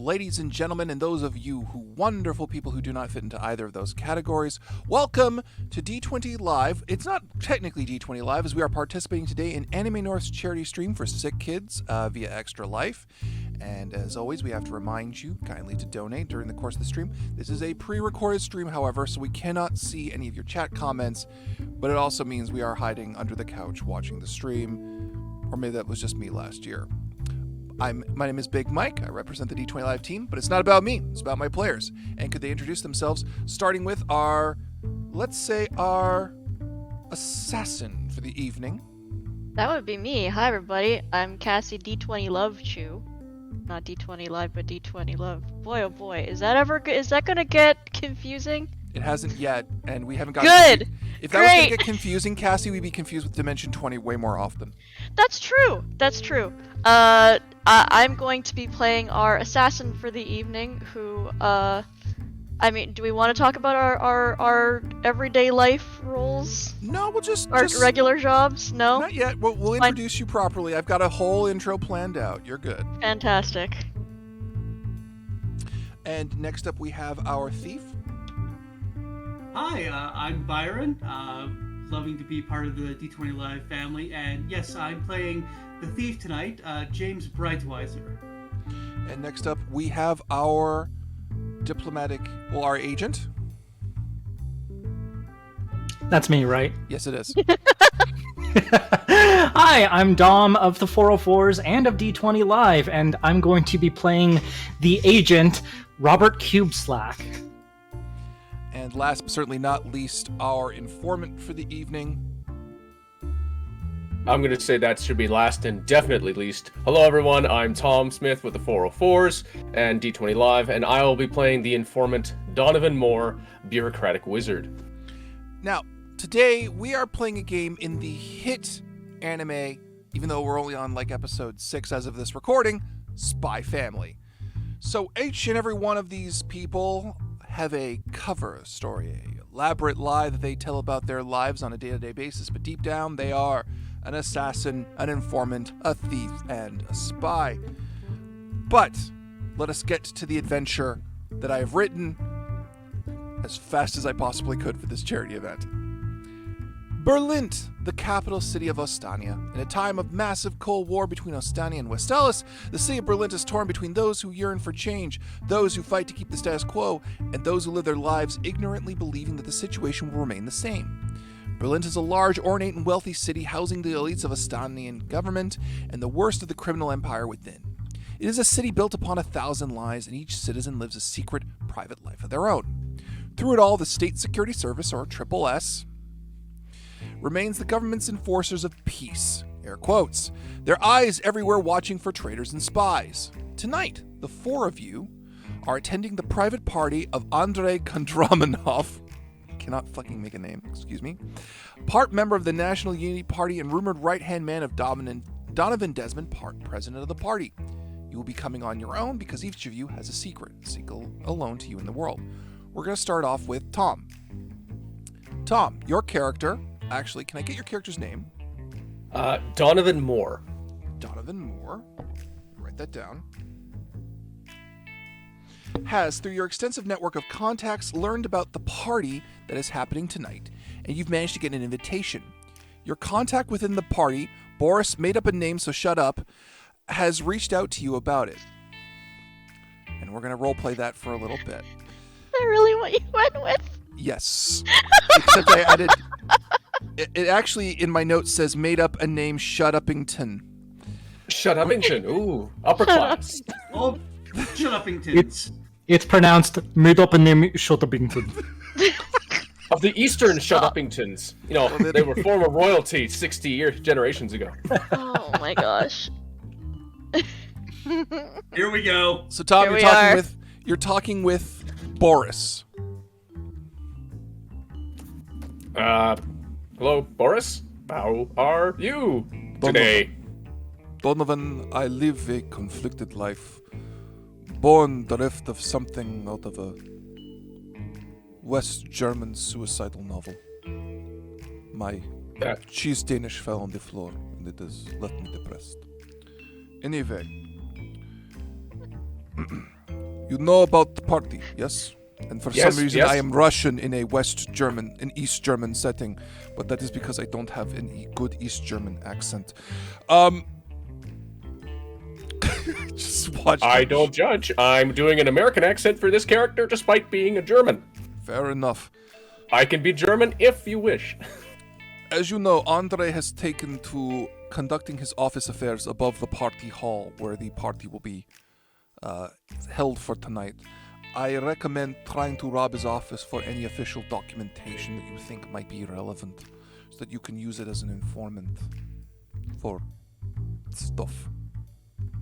ladies and gentlemen, and those of you who wonderful people who do not fit into either of those categories, welcome to D20 Live. It's not technically D20 Live, as we are participating today in Anime North's charity stream for sick kids via Extra Life. And as always, we have to remind you kindly to donate during the course of the stream. This is a pre-recorded stream, however, so we cannot see any of your chat comments, but it also means we are hiding under the couch watching the stream, or maybe that was just me last year. My name is Big Mike. I represent the D20 Live team, but it's not about me. It's about my players. And could they introduce themselves, starting with our assassin for the evening? That would be me. Hi, everybody. I'm Cassie D20 Love Chew. Not D20 Live, but D20 Love. Boy, oh boy, is that gonna get confusing? It hasn't yet, and we haven't got good. If that was gonna get confusing, Cassie, we'd be confused with Dimension 20 way more often. That's true. I'm going to be playing our assassin for the evening, who, do we want to talk about our everyday life roles? No, we'll just regular jobs? No? Not yet. We'll introduce you properly. I've got a whole intro planned out. You're good. Fantastic. And next up we have our thief. Hi, I'm Byron, loving to be part of the D20 Live family, and yes, I'm playing the thief tonight, James Breitweiser. And next up, we have our our agent. That's me, right? Yes, it is. Hi, I'm Dom of the 404s and of D20 Live, and I'm going to be playing the agent, Robert Cubeslack. And last but certainly not least, our informant for the evening. I'm going to say that should be last and definitely least. Hello everyone, I'm Tom Smith with the 404s and D20 Live, and I will be playing the informant Donovan Moore, Bureaucratic Wizard. Now, today we are playing a game in the hit anime, even though we're only on episode 6 as of this recording, SpyXFamily. So each and every one of these people have a cover story, an elaborate lie that they tell about their lives on a day-to-day basis, but deep down they are an assassin, an informant, a thief, and a spy. But let us get to the adventure that I have written as fast as I possibly could for this charity event. Berlin, the capital city of Ostania. In a time of massive Cold War between Ostania and Westelis, the city of Berlin is torn between those who yearn for change, those who fight to keep the status quo, and those who live their lives ignorantly believing that the situation will remain the same. Berlin is a large, ornate, and wealthy city housing the elites of Estonian government and the worst of the criminal empire within. It is a city built upon 1,000 lies, and each citizen lives a secret, private life of their own. Through it all, the State Security Service, or SSS, remains the government's enforcers of peace, air quotes, their eyes everywhere watching for traitors and spies. Tonight, the four of you are attending the private party of Andrei Kondramanov, cannot fucking make a name, excuse me, part member of the National Unity Party and rumored right-hand man of Donovan Desmond, part president of the party. You will be coming on your own because each of you has a secret, single alone to you in the world. We're going to start off with Tom. Tom, your character, actually, can I get your character's name? Donovan Moore. Donovan Moore. Write that down. Has, through your extensive network of contacts, learned about the party that is happening tonight, and you've managed to get an invitation. Your contact within the party, Boris, made up a name, so shut up, has reached out to you about it. And we're going to roleplay that for a little bit. Is that really what you went with? Yes. Except I added... It actually, in my notes, says made up a name, Shut-Uppington. Shut-Uppington, ooh, upper class. Oh, Shut-Uppingtons. It's pronounced made up a name, Shut-Uppington. Of the Eastern Shut-Uppingtons. You know, they were former royalty 60 generations ago. Oh my gosh. Here we go. So Tom, you're talking with Boris. Hello, Boris? How are you today? Donovan, I live a conflicted life. Born bereft of something out of a West German suicidal novel. My cheese Danish fell on the floor, and it has left me depressed. Anyway, You know about the party, yes? And for Yes, some reason, yes. I am Russian in an East German setting, but that is because I don't have any good East German accent. Just watch. I don't judge. I'm doing an American accent for this character despite being a German. Fair enough. I can be German if you wish. As you know, Andre has taken to conducting his office affairs above the party hall, where the party will be held for tonight. I recommend trying to rob his office for any official documentation that you think might be relevant, so that you can use it as an informant for stuff.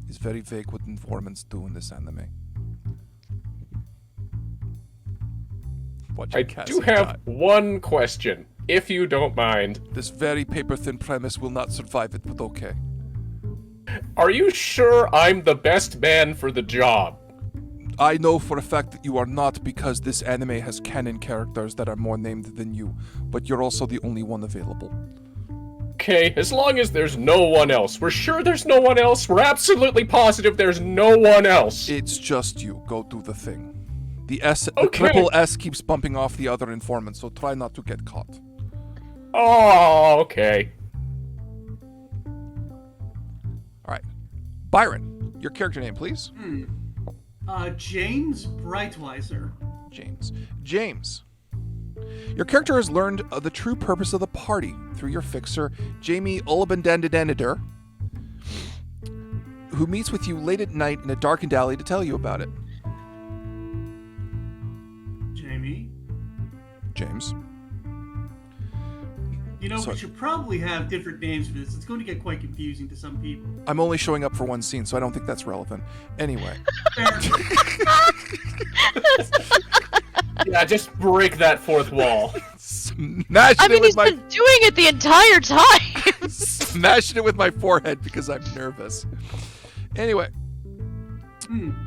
It's very vague what informants do in this anime. Watch I Cassie do have die. one question, if you don't mind. This very paper-thin premise will not survive it, but okay. Are you sure I'm the best man for the job? I know for a fact that you are not, because this anime has canon characters that are more named than you, but you're also the only one available. Okay, as long as there's no one else. We're sure there's no one else? We're absolutely positive there's no one else. It's just you. Go do the thing. The Okay. triple S keeps bumping off the other informants, so try not to get caught. Oh, okay. All right. Byron, your character name, please. James Brightweiser. James. Your character has learned the true purpose of the party through your fixer, Jamie Olabendandidanider, who meets with you late at night in a darkened alley to tell you about it. James. You know, Sorry. we should probably have different names for this. It's going to get quite confusing to some people. I'm only showing up for one scene, so I don't think that's relevant. Anyway. Yeah, just break that fourth wall. Smashing it with he's my been doing it the entire time! smashing it with my forehead because I'm nervous. Anyway.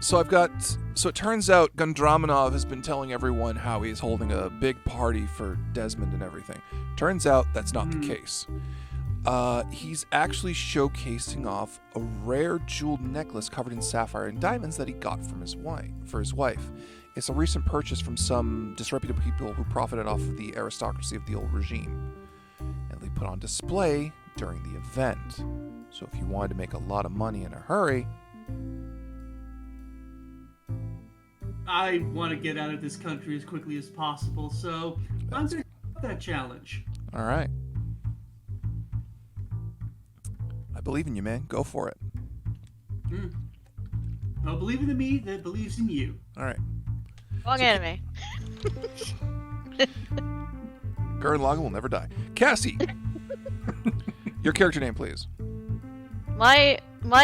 So it turns out Gondramanov has been telling everyone how he's holding a big party for Desmond and everything. Turns out that's not the case. He's actually showcasing off a rare jeweled necklace covered in sapphire and diamonds that he got from his wife. It's a recent purchase from some disreputable people who profited off of the aristocracy of the old regime. And they put on display during the event. So if you wanted to make a lot of money in a hurry, I want to get out of this country as quickly as possible, so I'm going to accept that challenge. all right. I believe in you, man. Go for it. Well, believe in the me that believes in you. All right. Wrong anime. Gurren Lagann will never die. Cassie, your character name, please. My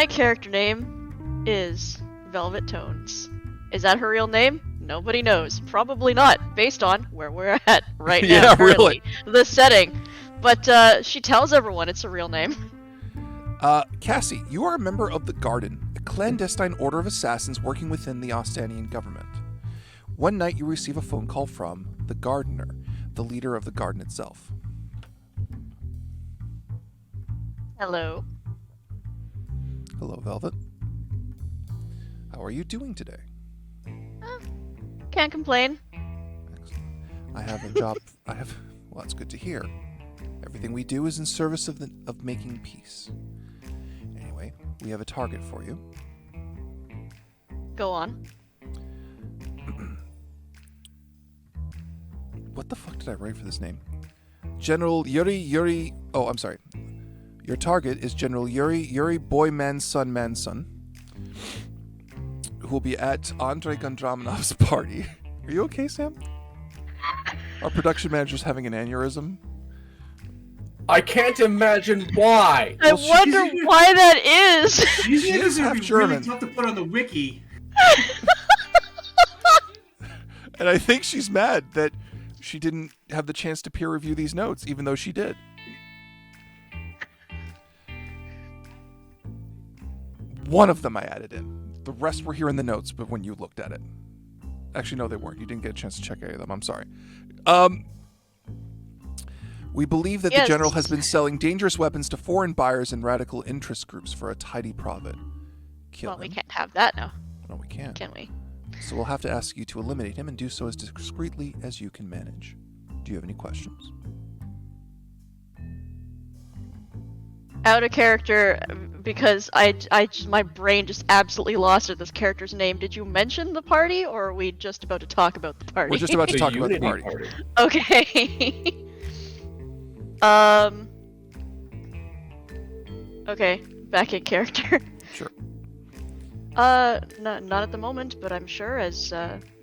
character name is Velvet Tones. Is that her real name? Nobody knows. Probably not, based on where we're at right now. Yeah, currently. really. The setting. But she tells everyone it's a real name. Cassie, you are a member of the Garden, a clandestine order of assassins working within the Ostanian government. One night you receive a phone call from the Gardener, the leader of the Garden itself. Hello. Hello, Velvet. How are you doing today? Can't complain. Excellent. I have a job. Well, that's good to hear. Everything we do is in service of making peace. Anyway, we have a target for you. Go on. What the fuck did I write for this name? General Yuri. Oh, I'm sorry. Your target is General Yuri Boy Man Son, who will be at Andrei Gondramanov's party. Are you okay, Sam? Our production manager's having an aneurysm. I can't imagine why. I wonder why that is! These She names is are half really German. tough to put on the wiki. And I think she's mad that she didn't have the chance to peer review these notes, even though she did. One of them I added in. The rest were here in the notes, but when you looked at it. Actually, no, they weren't. You didn't get a chance to check any of them. I'm sorry. We believe that the general has been selling dangerous weapons to foreign buyers and radical interest groups for a tidy profit. Kill Well, we him. can't have that now, No, we can't. can we? So we'll have to ask you to eliminate him and do so as discreetly as you can manage. Do you have any questions? Out of character, because my brain just absolutely lost at this character's name. Did you mention the party, or are we just about to talk about the party? We're just about to The talk about the Unity party. Okay. Okay, back in character. Sure. Not at the moment, but I'm sure as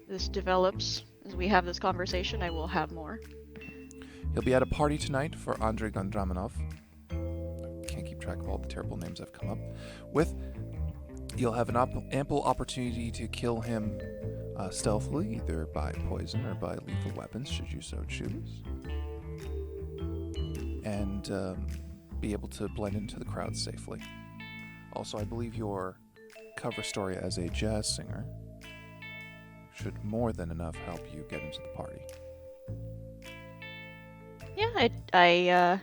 this develops, as we have this conversation, I will have more. He'll be at a party tonight for Andrei Gondramanov. Can't keep track of all the terrible names I've come up with. You'll have an ample opportunity to kill him stealthily, either by poison or by lethal weapons, should you so choose. And be able to blend into the crowd safely. Also, I believe your cover story as a jazz singer should more than enough help you get into the party. Yeah, I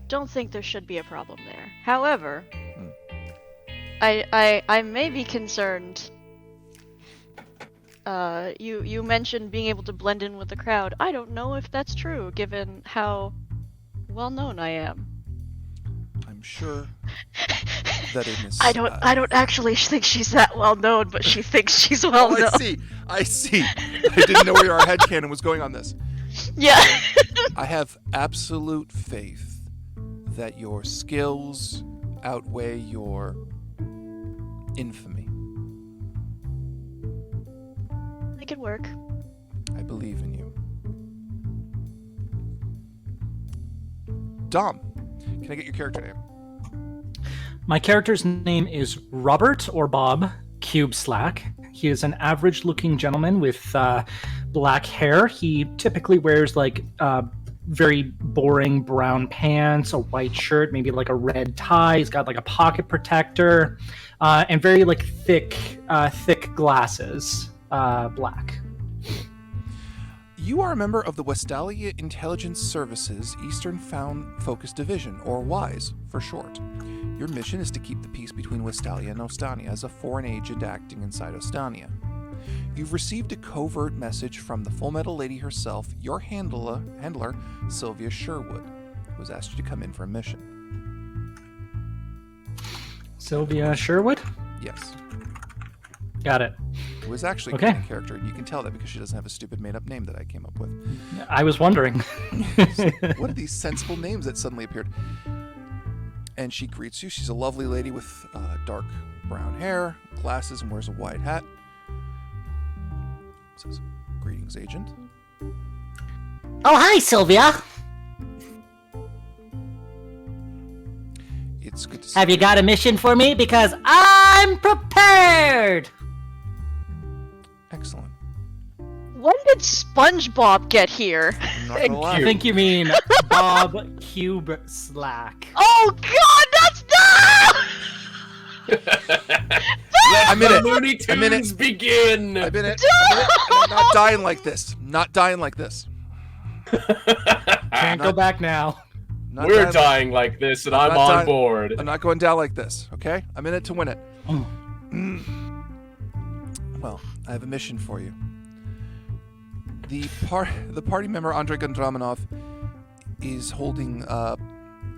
don't think there should be a problem there. However, I may be concerned. You mentioned being able to blend in with the crowd. I don't know if that's true, given how well known I am. I'm sure that in this... I don't actually think she's that well known, but she thinks she's well known. I see. I didn't know where our headcanon was going on this. Yeah. I have absolute faith that your skills outweigh your infamy. It could work. I believe in you. Dom, can I get your character name? My character's name is Robert, or Bob, Cube Slack. He is an average-looking gentleman with black hair. He typically wears very boring brown pants, a white shirt, maybe like a red tie. He's got like a pocket protector, and very thick glasses, black. You are a member of the Westalia Intelligence Services Eastern Focus Division, or WISE for short. Your mission is to keep the peace between Westalia and Ostania as a foreign agent acting inside Ostania. You've received a covert message from the Full Metal Lady herself, your handler Sylvia Sherwood, who has asked you to come in for a mission. Sylvia Sherwood? Yes. Got it. Who is actually Okay. a character, and you can tell that because she doesn't have a stupid made-up name that I came up with. I was wondering. What are these sensible names that suddenly appeared? And she greets you. She's a lovely lady with dark brown hair, glasses, and wears a wide hat. Says, "Greetings, agent." Oh, hi, Sylvia. It's good to see Have you got a mission for me? Because I'm prepared. Excellent. When did SpongeBob get here? I'm not gonna lie. I think you mean Bob Cube Slack. Oh God, that's I'm in it. Looney I'm in it. Tunes begin. I've been it. I'm not dying like this. Not dying like this. Can't go back now. Not We're dying- dying like this, and I'm I'm not on dying- board. I'm not going down like this, okay? I'm in it to win it. Oh. Well, I have a mission for you. The party member Andrei Gondramanov is holding a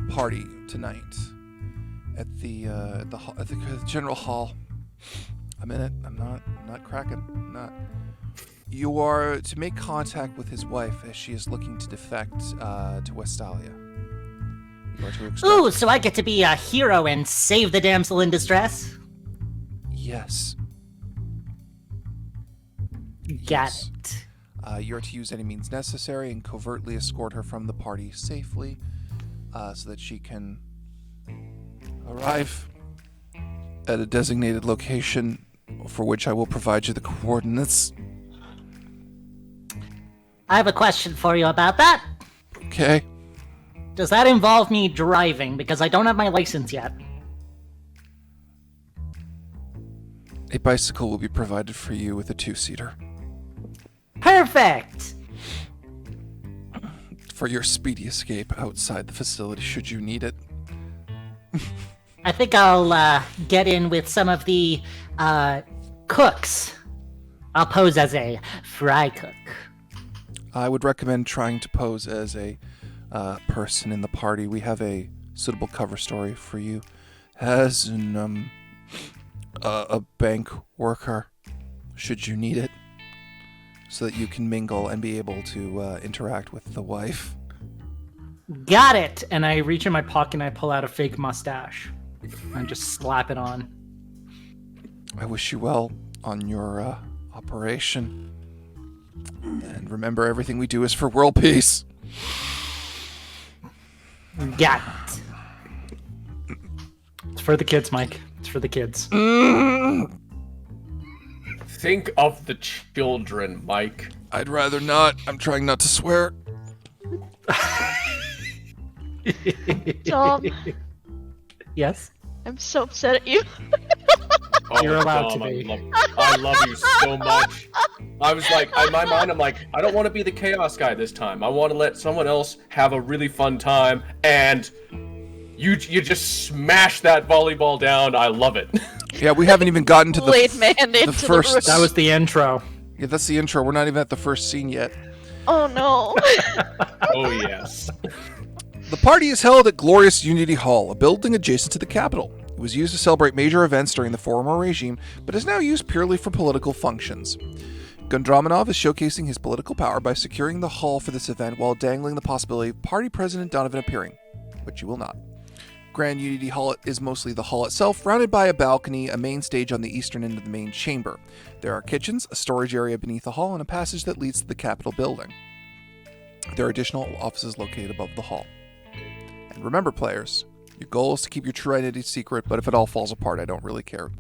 party tonight at the general hall. I'm in it. I'm not cracking. I'm not. You are to make contact with his wife as she is looking to defect to Westalia. You are to extract. Ooh, so I get to be a hero and save the damsel in distress? Yes. Got Yes. it. You are to use any means necessary and covertly escort her from the party safely, so that she can arrive at a designated location, for which I will provide you the coordinates. I have a question for you about that. Okay. Does that involve me driving? Because I don't have my license yet. A bicycle will be provided for you with a two-seater Perfect! for your speedy escape outside the facility should you need it. I think I'll get in with some of the cooks I'll pose as a fry cook. I would recommend trying to pose as a person in the party. We have a suitable cover story for you as a bank worker, should you need it, so that you can mingle and be able to interact with the wife. Got it! And I reach in my pocket and I pull out a fake mustache. And just slap it on. I wish you well on your operation. And remember, everything we do is for world peace. Got it. It's for the kids, Mike. It's for the kids. Think of the children, Mike. I'd rather not. I'm trying not to swear. Tom, Yes? I'm so upset at you. Oh, You're allowed Dom, to be. I love you so much. I was like, in my mind, I'm like, I don't want to be the chaos guy this time. I want to let someone else have a really fun time, and you just smash that volleyball down. I love it. Yeah, we haven't even gotten to Laid man into the first. room. That was the intro. Yeah, that's the intro. We're not even at the first scene yet. Oh no. Oh, yes. The party is held at Glorious Unity Hall, a building adjacent to the Capitol. It was used to celebrate major events during the former regime, but is now used purely for political functions. Gondramanov is showcasing his political power by securing the hall for this event while dangling the possibility of Party President Donovan appearing, but you will not. Grand Unity Hall is mostly the hall itself, surrounded by a balcony, a main stage on the eastern end of the main chamber. There are kitchens, a storage area beneath the hall, and a passage that leads to the Capitol building. There are additional offices located above the hall. And remember, players, your goal is to keep your true identity secret, but if it all falls apart, I don't really care.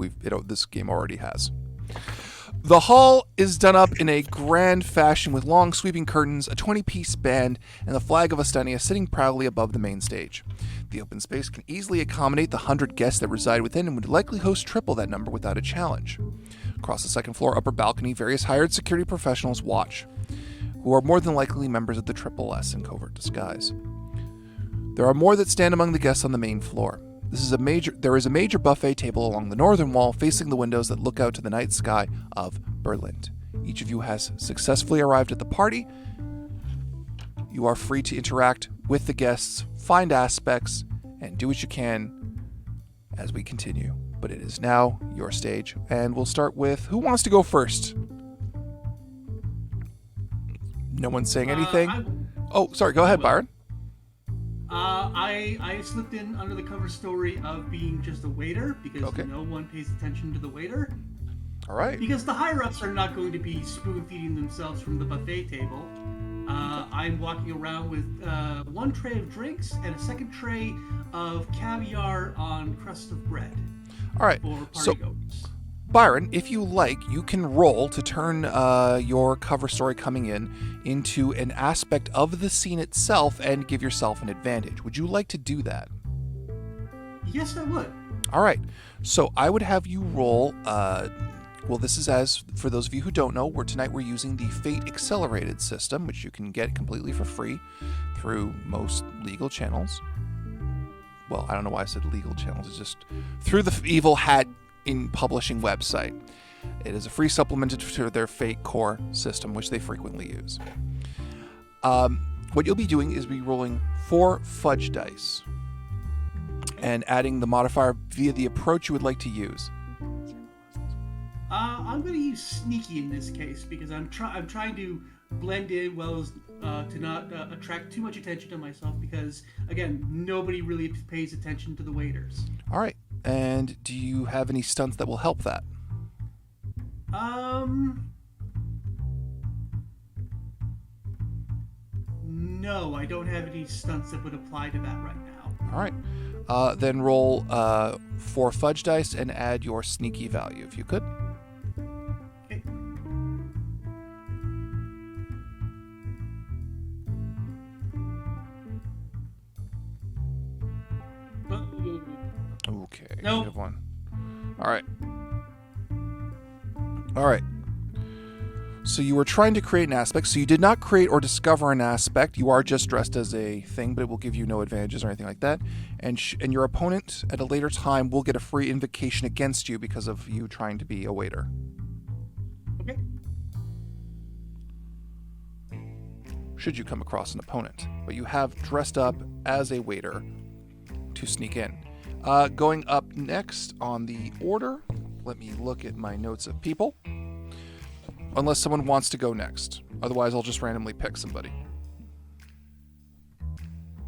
This game already has. The hall is done up in a grand fashion with long sweeping curtains, a 20-piece band, and the flag of Estonia sitting proudly above the main stage. The open space can easily accommodate the 100 guests that reside within and would likely host triple that number without a challenge. Across the second floor upper balcony, various hired security professionals watch, who are more than likely members of the Triple S in covert disguise. There are more that stand among the guests on the main floor. There is a major buffet table along the northern wall facing the windows that look out to the night sky of Berlin. Each of you has successfully arrived at the party. You are free to interact with the guests, find aspects, and do what you can as we continue. But it is now your stage, and we'll start with who wants to go first? No one's saying anything? Oh, sorry, go ahead, Byron. I slipped in under the cover story of being just a waiter because no one pays attention to the waiter. All right. Because the higher-ups are not going to be spoon-feeding themselves from the buffet table. I'm walking around with one tray of drinks and a second tray of caviar on crust of bread. All right. For party goats. Byron, if you like, you can roll to turn your cover story coming in into an aspect of the scene itself and give yourself an advantage. Would you like to do that? Yes, I would. All right. So I would have you roll. Well, this is as for those of you who don't know, tonight we're using the Fate Accelerated system, which you can get completely for free through most legal channels. Well, I don't know why I said legal channels. It's just through the Evil Hat in publishing website. It is a free supplement to their Fate Core system, which they frequently use. What you'll be doing is be rolling 4 fudge dice and adding the modifier via the approach you would like to use. I'm going to use sneaky in this case because I'm trying to blend in well as to not attract too much attention to myself because, again, nobody really pays attention to the waiters. All right. And do you have any stunts that will help that? No, I don't have any stunts that would apply to that right now. All right. Then roll 4 fudge dice and add your sneaky value, if you could. Okay. Okay. No. You have 1. All right. All right. So you were trying to create an aspect. So you did not create or discover an aspect. You are just dressed as a thing, but it will give you no advantages or anything like that. And your opponent at a later time will get a free invocation against you because of you trying to be a waiter. Okay. should you come across an opponent. But you have dressed up as a waiter to sneak in. Going up next on the order, let me look at my notes of people. Unless someone wants to go next. Otherwise, I'll just randomly pick somebody.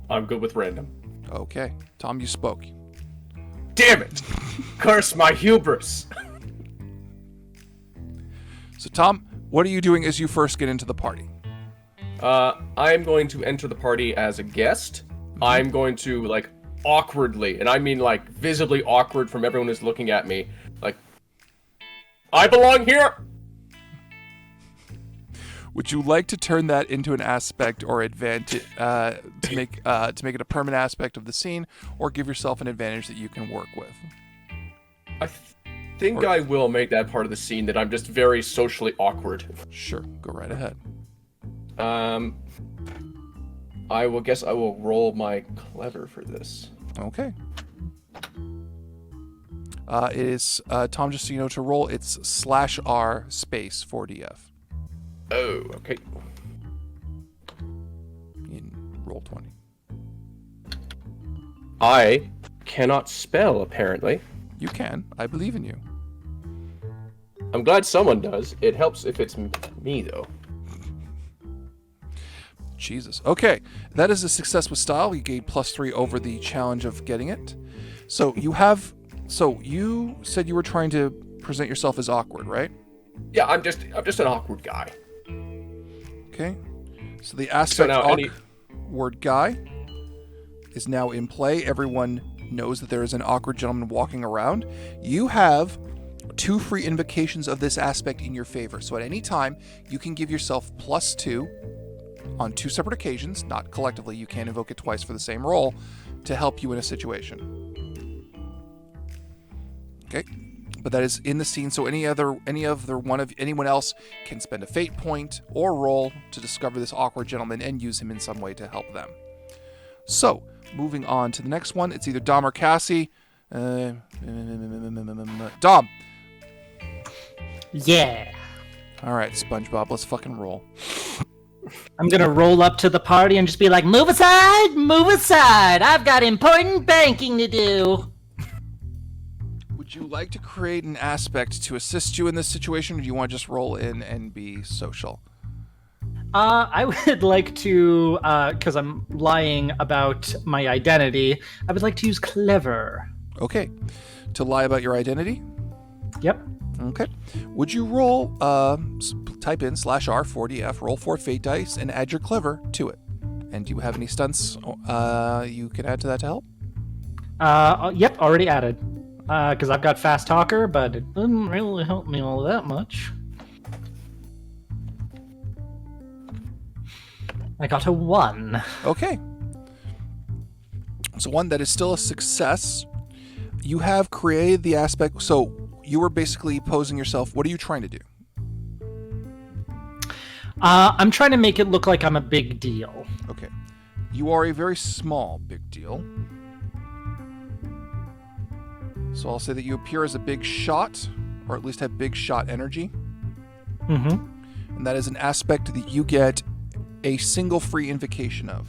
I'm good with random. Okay. Tom, you spoke. Damn it! Curse my hubris! So, Tom, what are you doing as you first get into the party? I'm going to enter the party as a guest. I'm going to, like, awkwardly, and I mean, like, visibly awkward from everyone who's looking at me, like, I belong here! Would you like to turn that into an aspect or advantage to make it a permanent aspect of the scene, or give yourself an advantage that you can work with? I think I will make that part of the scene that I'm just very socially awkward. Sure, go right ahead. I will roll my clever for this. Okay. It is Tom. Just so you know, to roll, it's /R space 4DF. Oh, okay. In roll 20. I cannot spell, apparently. You can. I believe in you. I'm glad someone does. It helps if it's me, though. Jesus. Okay, that is a success with style. You gained +3 over the challenge of getting it. So you said you were trying to present yourself as awkward, right? Yeah, I'm just an awkward guy. Okay. So the aspect now awkward guy is now in play. Everyone knows that there is an awkward gentleman walking around. You have 2 free invocations of this aspect in your favor. So at any time, you can give yourself +2 on 2 separate occasions, not collectively. You can't invoke it twice for the same roll to help you in a situation. Okay. But that is in the scene, so anyone else can spend a fate point or roll to discover this awkward gentleman and use him in some way to help them. So, moving on to the next one, it's either Dom or Cassie. Dom. Yeah. All right, SpongeBob, let's fucking roll. I'm gonna roll up to the party and just be like, move aside, I've got important banking to do. Would you like to create an aspect to assist you in this situation, or do you want to just roll in and be social? I would like to, because I'm lying about my identity, I would like to use clever. Okay. To lie about your identity? Yep. Okay. Would you roll, type in /R 4DF, roll 4 fate dice, and add your clever to it? And do you have any stunts you can add to that to help? Yep, already added. Because I've got fast talker, but it didn't really help me all that much. I got a 1. Okay. So 1, that is still a success. You have created the aspect, so you were basically posing yourself. What are you trying to do? I'm trying to make it look like I'm a big deal. Okay. You are a very small big deal. So I'll say that you appear as a big shot, or at least have big shot energy. Mm-hmm. And that is an aspect that you get a single free invocation of.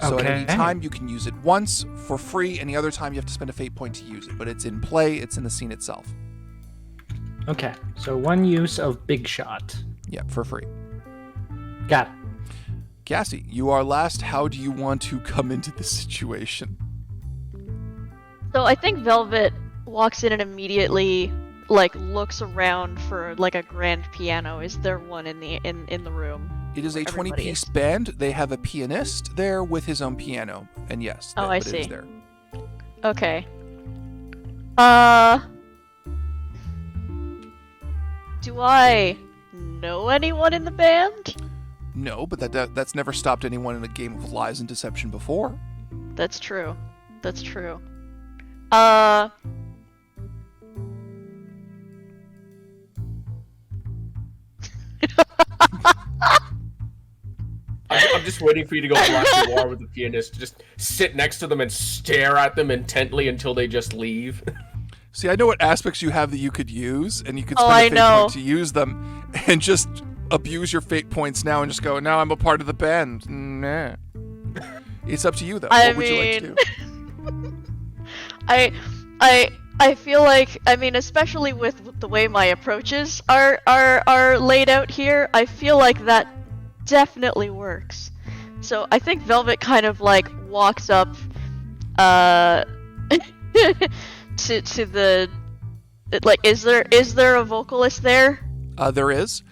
So at any time, you can use it once for free. Any other time, you have to spend a fate point to use it. But it's in play. It's in the scene itself. Okay, so 1 use of big shot. Yeah, for free. Got it. Cassie, you are last. How do you want to come into this situation? So I think Velvet walks in and immediately looks around for a grand piano. Is there one in the room? It is a 20-piece band. They have a pianist there with his own piano. And yes, I see. It is there. Okay. Do I know anyone in the band? No, but that's never stopped anyone in a game of lies and deception before. That's true. I'm just waiting for you to go black noir with the pianist. Just sit next to them and stare at them intently until they just leave. See, I know what aspects you have that you could use, and you could spend a fate point to use them, and just abuse your fate points now and just go, now I'm a part of the band. Nah. It's up to you, though. What would you like to do? I feel like, I mean, especially with the way my approaches are laid out here, I feel like that definitely works. So I think Velvet kind of like walks up to the, like, is there a vocalist there? There is.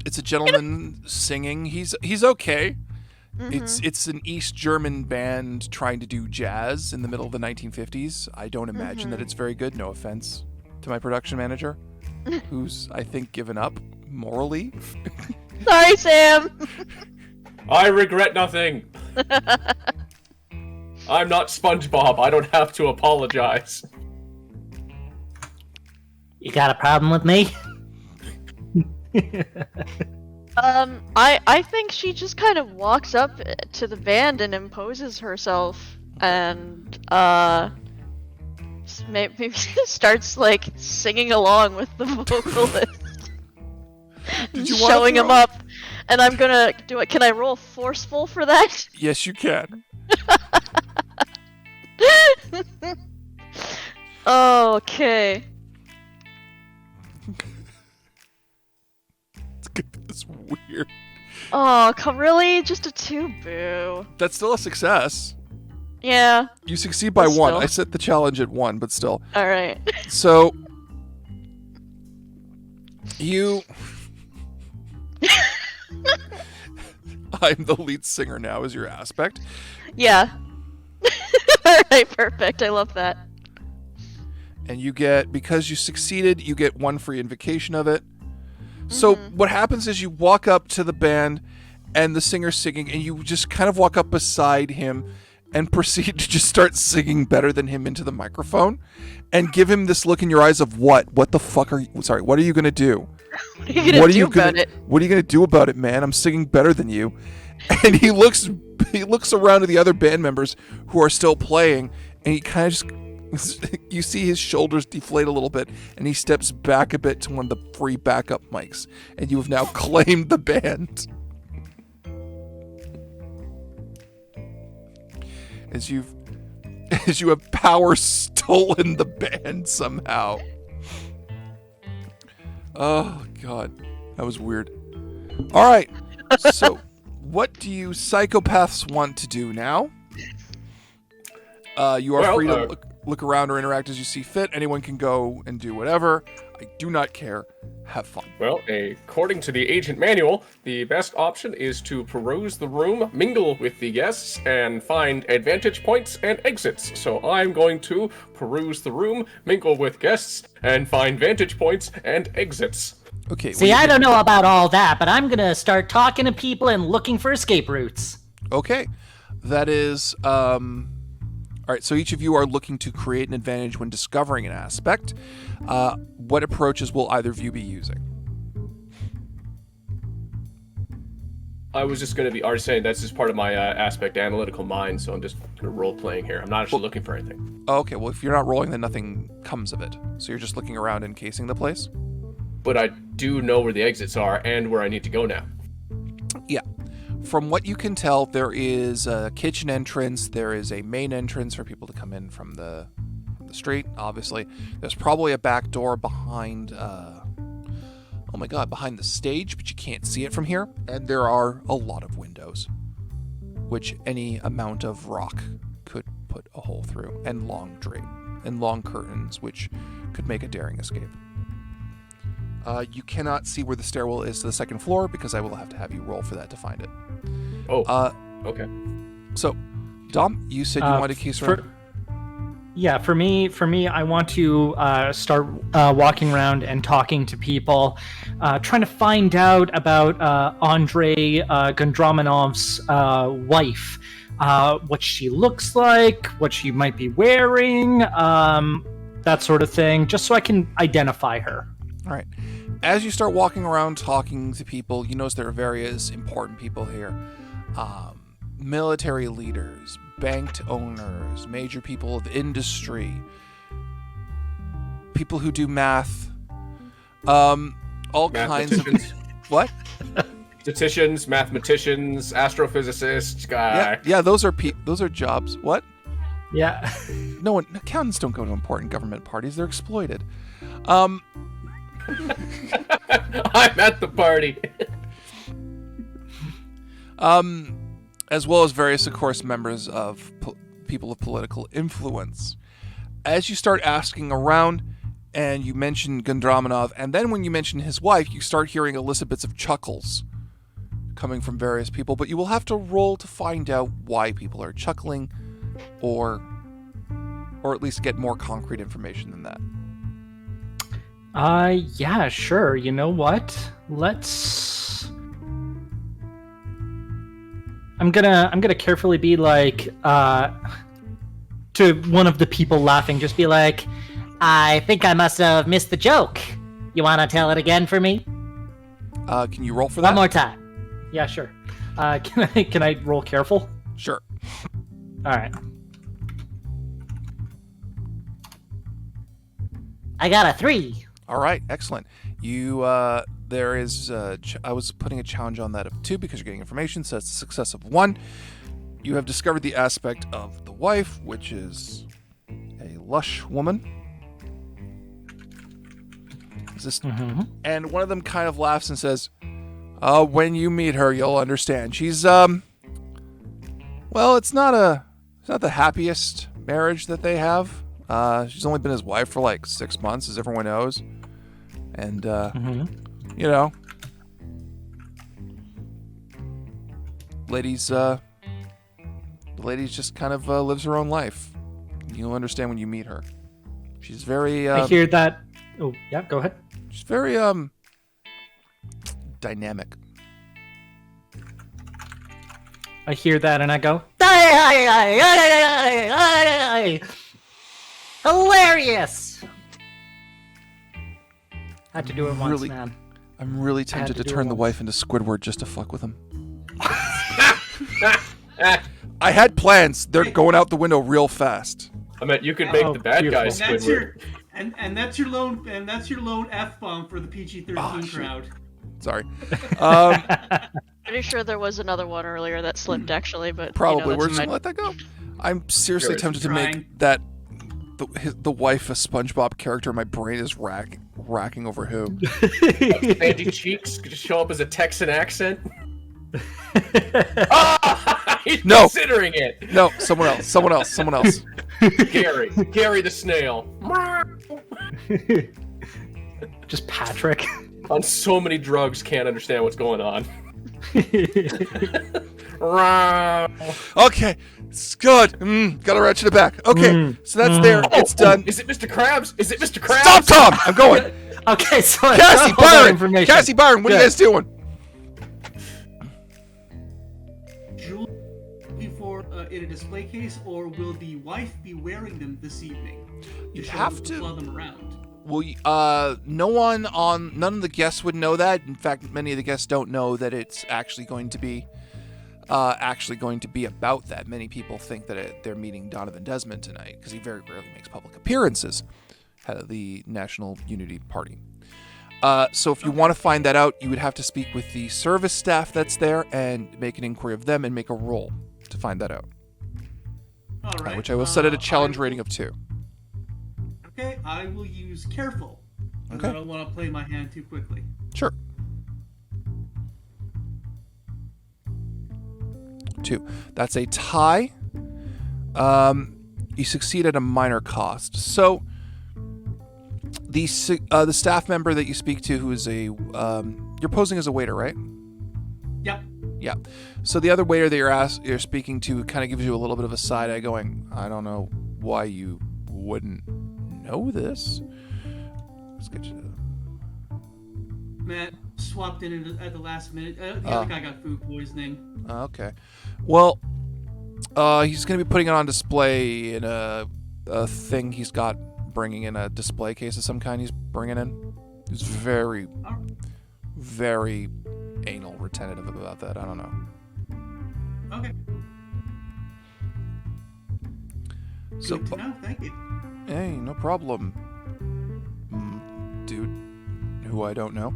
It's a gentleman singing. He's okay. Mm-hmm. It's an East German band trying to do jazz in the middle of the 1950s. I don't imagine that it's very good. No offense to my production manager, who's, I think, given up morally. Sorry, Sam. I regret nothing. I'm not SpongeBob. I don't have to apologize. You got a problem with me? I think she just kind of walks up to the band and imposes herself, and maybe starts like singing along with the vocalist, showing him up. And I'm gonna do it. Can I roll forceful for that? Yes, you can. Okay. It's weird. Oh, really? Just a 2? Boo. That's still a success. Yeah. You succeed by But 1. still. I set the challenge at 1, but still. All right. So you. I'm the lead singer now, is your aspect. Yeah. All right. Perfect. I love that. And you get, because you succeeded, you get 1 free invocation of it. So what happens is you walk up to the band and the singer's singing, and you just kind of walk up beside him and proceed to just start singing better than him into the microphone and give him this look in your eyes of what? What the fuck are you, sorry, what are you going to do? What are you gonna do about it? What are you going to do about it, man? I'm singing better than you. And he looks around to the other band members who are still playing, and he kind of just, you see his shoulders deflate a little bit, and he steps back a bit to one of the free backup mics, and you have now claimed the band. As you have power stolen the band somehow. Oh god, that was weird. All right, so what do you psychopaths want to do now? You are free to look around or interact as you see fit. Anyone can go and do whatever. I do not care. Have fun. Well, according to the agent manual, the best option is to peruse the room, mingle with the guests, and find advantage points and exits. So I'm going to peruse the room, mingle with guests, and find vantage points and exits. Okay. See, I don't know about all that, but I'm gonna start talking to people and looking for escape routes. Okay. That is, all right, so each of you are looking to create an advantage when discovering an aspect. What approaches will either of you be using? I was just going to be already saying that's just part of my aspect analytical mind, so I'm just going to role playing here. I'm not actually looking for anything. Okay, well, if you're not rolling, then nothing comes of it. So you're just looking around and casing the place? But I do know where the exits are and where I need to go now. Yeah. From what you can tell, there is a kitchen entrance. There is a main entrance for people to come in from the street, obviously. There's probably a back door behind, behind the stage, but you can't see it from here. And there are a lot of windows, which any amount of rock could put a hole through, and long drape, and long curtains, which could make a daring escape. You cannot see where the stairwell is to the second floor, because I will have to have you roll for that to find it. Oh, okay. So, Dom, you said you wanted to case around. Yeah, for me, I want to start walking around and talking to people, trying to find out about Andrei Gondromanov's wife, what she looks like, what she might be wearing, that sort of thing, just so I can identify her. All right. As you start walking around talking to people, you notice there are various important people here. Military leaders, banked owners, major people of industry, people who do math, all kinds of What? Statisticians, mathematicians, astrophysicists. Yeah, those are jobs. What? Yeah. No one. Accountants don't go to important government parties. They're exploited. I'm at the party. As well as various, of course, members of people of political influence. As you start asking around, and you mention Gondramanov, and then when you mention his wife, you start hearing illicit bits of chuckles coming from various people, but you will have to roll to find out why people are chuckling, or at least get more concrete information than that. Yeah, sure. You know what? I'm gonna carefully be like, to one of the people laughing, just be like, I think I must have missed the joke. You want to tell it again for me? Can you roll for that? One more time. yeah, sure. Can I roll careful? Sure. All right. I got a 3. All right, excellent. You, there is, I was putting a challenge on that of 2 because you're getting information, so it's a success of 1. You have discovered the aspect of the wife, which is a lush woman. Is this? And one of them kind of laughs and says, when you meet her, you'll understand. She's, well, it's not the happiest marriage that they have. She's only been his wife for like 6 months, as everyone knows. And, you know, the lady just kind of lives her own life. You'll understand when you meet her. She's very, I hear that. Oh, yeah, go ahead. She's very, dynamic. I hear that and I go, Hilarious! had to do it once, Really? man. I'm really tempted to do it turn the once. wife into Squidward just to fuck with him. I had plans. They're going out the window real fast. I meant you could make the bad beautiful. guys And that's Squidward. your lone F-bomb for the PG-13 shit. crowd. Sorry. Pretty sure there was another one earlier that slipped, actually, but Probably. You know, We're that's just fine. gonna let that go. I'm seriously Sure, tempted to trying. make that the wife a SpongeBob character. My brain is racking over who. Sandy cheeks could just show up as a Texan accent. He's No. considering it. No, someone else. Gary the snail. Just Patrick. On so many drugs, can't understand what's going on. Okay, it's good. Gotta ratchet it back. Okay, so that's there. It's done. Is it Mr. Krabs? Is it Mr. Krabs? Stop, Tom! I'm going. Okay, so I Cassie got all that Byron. information. Cassie Byron, what are you Good. guys doing? Julie, looking for in a display case, or will the wife be wearing them this evening? You'd show have them, to- flaw them around. Well, none of the guests would know that. In fact, many of the guests don't know that it's actually going to be about that. Many people think that they're meeting Donovan Desmond tonight because he very rarely makes public appearances at the National Unity Party. So if you want to find that out, you would have to speak with the service staff that's there and make an inquiry of them and make a roll to find that out. All right. Which I will set at a challenge rating of 2. Okay, I will use careful. 'Cause Okay. I don't want to play my hand too quickly. Sure. 2. That's a tie. You succeed at a minor cost. So the staff member that you speak to, who is you're posing as a waiter, right? Yep. Yeah. So the other waiter that you're speaking to kind of gives you a little bit of a side eye, going, "I don't know why you wouldn't know this." Let's get you. Matt swapped in at the last minute. The other guy got food poisoning. Okay. Well, he's going to be putting it on display in a thing he's got, bringing in a display case of some kind he's bringing in. He's very, very anal retentive about that. I don't know. Okay. So, Good to know. Thank you. hey, no problem, dude, who I don't know.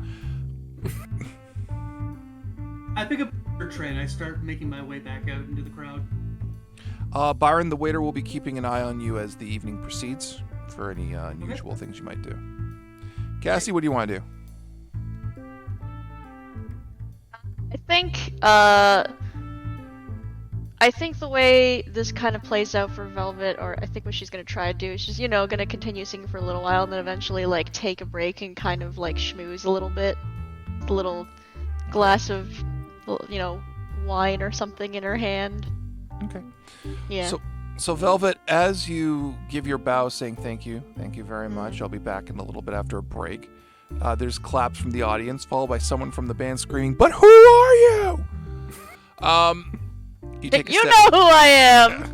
I pick up a tray and I start making my way back out into the crowd. Byron, the waiter, will be keeping an eye on you as the evening proceeds for any unusual things you might do. Cassie, what do you want to do? I think the way this kind of plays out for Velvet, or I think what she's gonna try to do is she's, gonna continue singing for a little while and then eventually, like, take a break and kind of, like, schmooze a little bit. A little glass of, wine or something in her hand. Okay. Yeah. So Velvet, as you give your bow saying thank you very much, I'll be back in a little bit after a break. There's claps from the audience, followed by someone from the band screaming, "But who are you?" You take a You step. know who I am!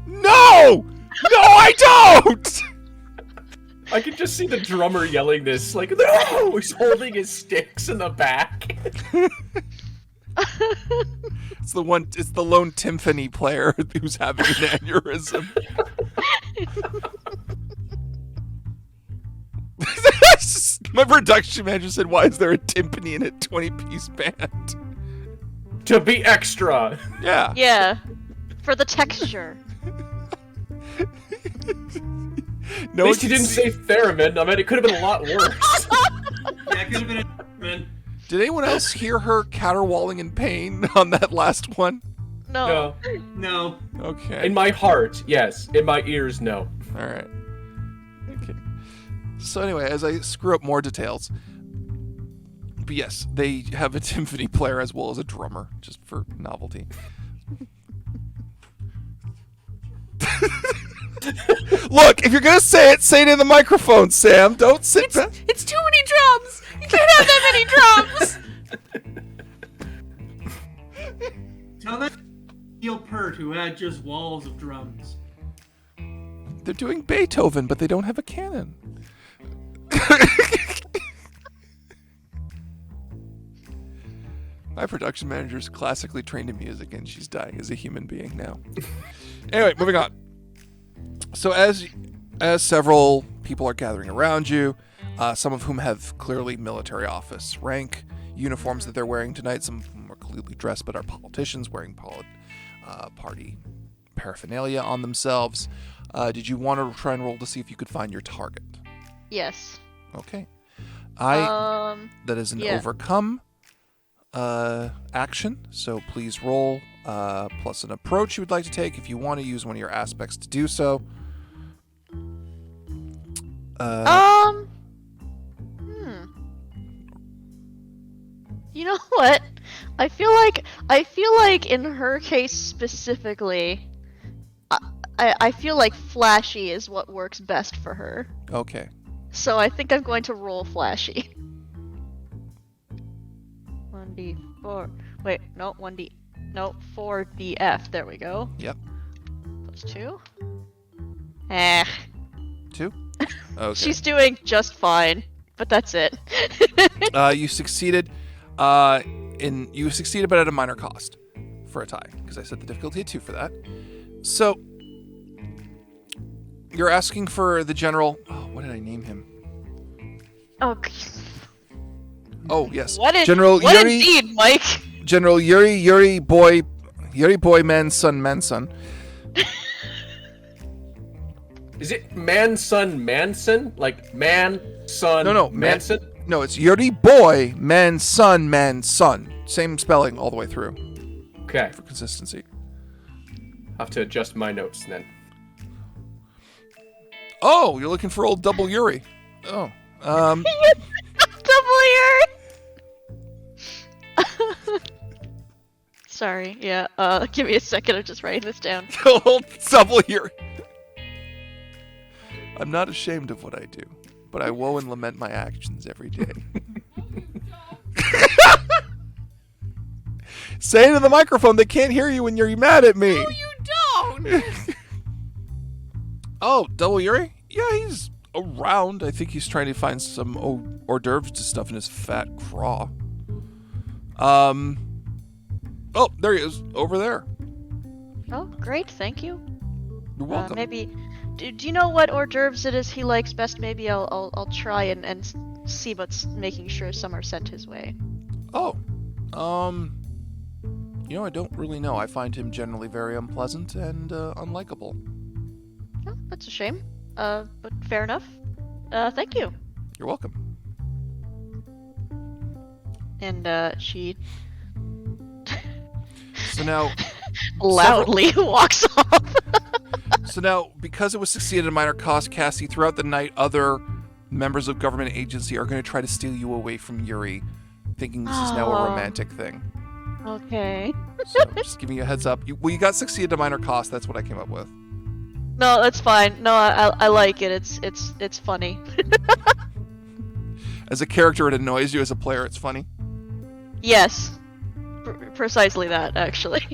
No! No, I don't! I can just see the drummer yelling this, like, no! He's holding his sticks in the back. It's the lone timpani player who's having an aneurysm. My production manager said, "Why is there a timpani in a 20-piece band?" To be extra. Yeah. Yeah. For the texture. At least he didn't say theremin. I mean, it could have been a lot worse. Yeah, it could have been man. Did anyone else hear her caterwauling in pain on that last one? No. No. Okay. In my heart, yes. In my ears, no. All right. Okay. So anyway, as I screw up more details, but yes, they have a timpani player as well as a drummer, just for novelty. Look, if you're gonna say it in the microphone, Sam. Don't sit back. It's too many drums! You can't have that many drums! Tell that Neil Peart who had just walls of drums. They're doing Beethoven, but they don't have a cannon. My production manager is classically trained in music, and she's dying as a human being now. Anyway, moving on. So as several people are gathering around you, some of whom have clearly military office rank uniforms that they're wearing tonight. Some of them are clearly dressed, but are politicians wearing party paraphernalia on themselves. Did you want to try and roll to see if you could find your target? Yes. Okay. Yeah. Overcome action, so please roll plus an approach you would like to take if you want to use one of your aspects to do so. You know what? I feel like in her case specifically, I feel like flashy is what works best for her. Okay. So I think I'm going to roll flashy. 1d4. Wait, no, 1d. No, 4df. There we go. Yep. Plus 2. 2? Okay. She's doing just fine, but that's it. You succeeded. You succeeded, but at a minor cost for a tie, because I set the difficulty at 2 for that. So you're asking for the general. Oh, what did I name him? Oh yes, General what Yuri. Indeed, Mike. General Yuri boy, Manson. Is it Manson? Like man-son No, Manson? No, it's Yuri boy, Manson. Same spelling all the way through Okay. for consistency. Have to adjust my notes then. Oh, you're looking for old Double Yuri. Oh, Double Yuri. Sorry. Yeah. Give me a second. I'm just writing this down. old Double Yuri. I'm not ashamed of what I do, but I woe and lament my actions every day. Say it in the microphone. They can't hear you when you're mad at me. No, you don't! Oh, Double Yuri? Yeah, he's around. I think he's trying to find some hors d'oeuvres to stuff in his fat craw. Oh, there he is, over there. Oh, great. Thank you. You're welcome. Maybe. Do you know what hors d'oeuvres it is he likes best? Maybe I'll try and see what's making sure some are sent his way. Oh, I don't really know. I find him generally very unpleasant and unlikable. Oh, that's a shame. But fair enough. Thank you. You're welcome. And she So now, loudly walks off. so now, because it was succeeded at minor cost, Cassie, throughout the night, other members of government agency are going to try to steal you away from Yuri, thinking this is now a romantic thing. Okay. So, just giving you a heads up. You got succeeded at minor cost. That's what I came up with. No, that's fine. No, I like it. It's funny. As a character, it annoys you. As a player, it's funny. Yes. Precisely that, actually.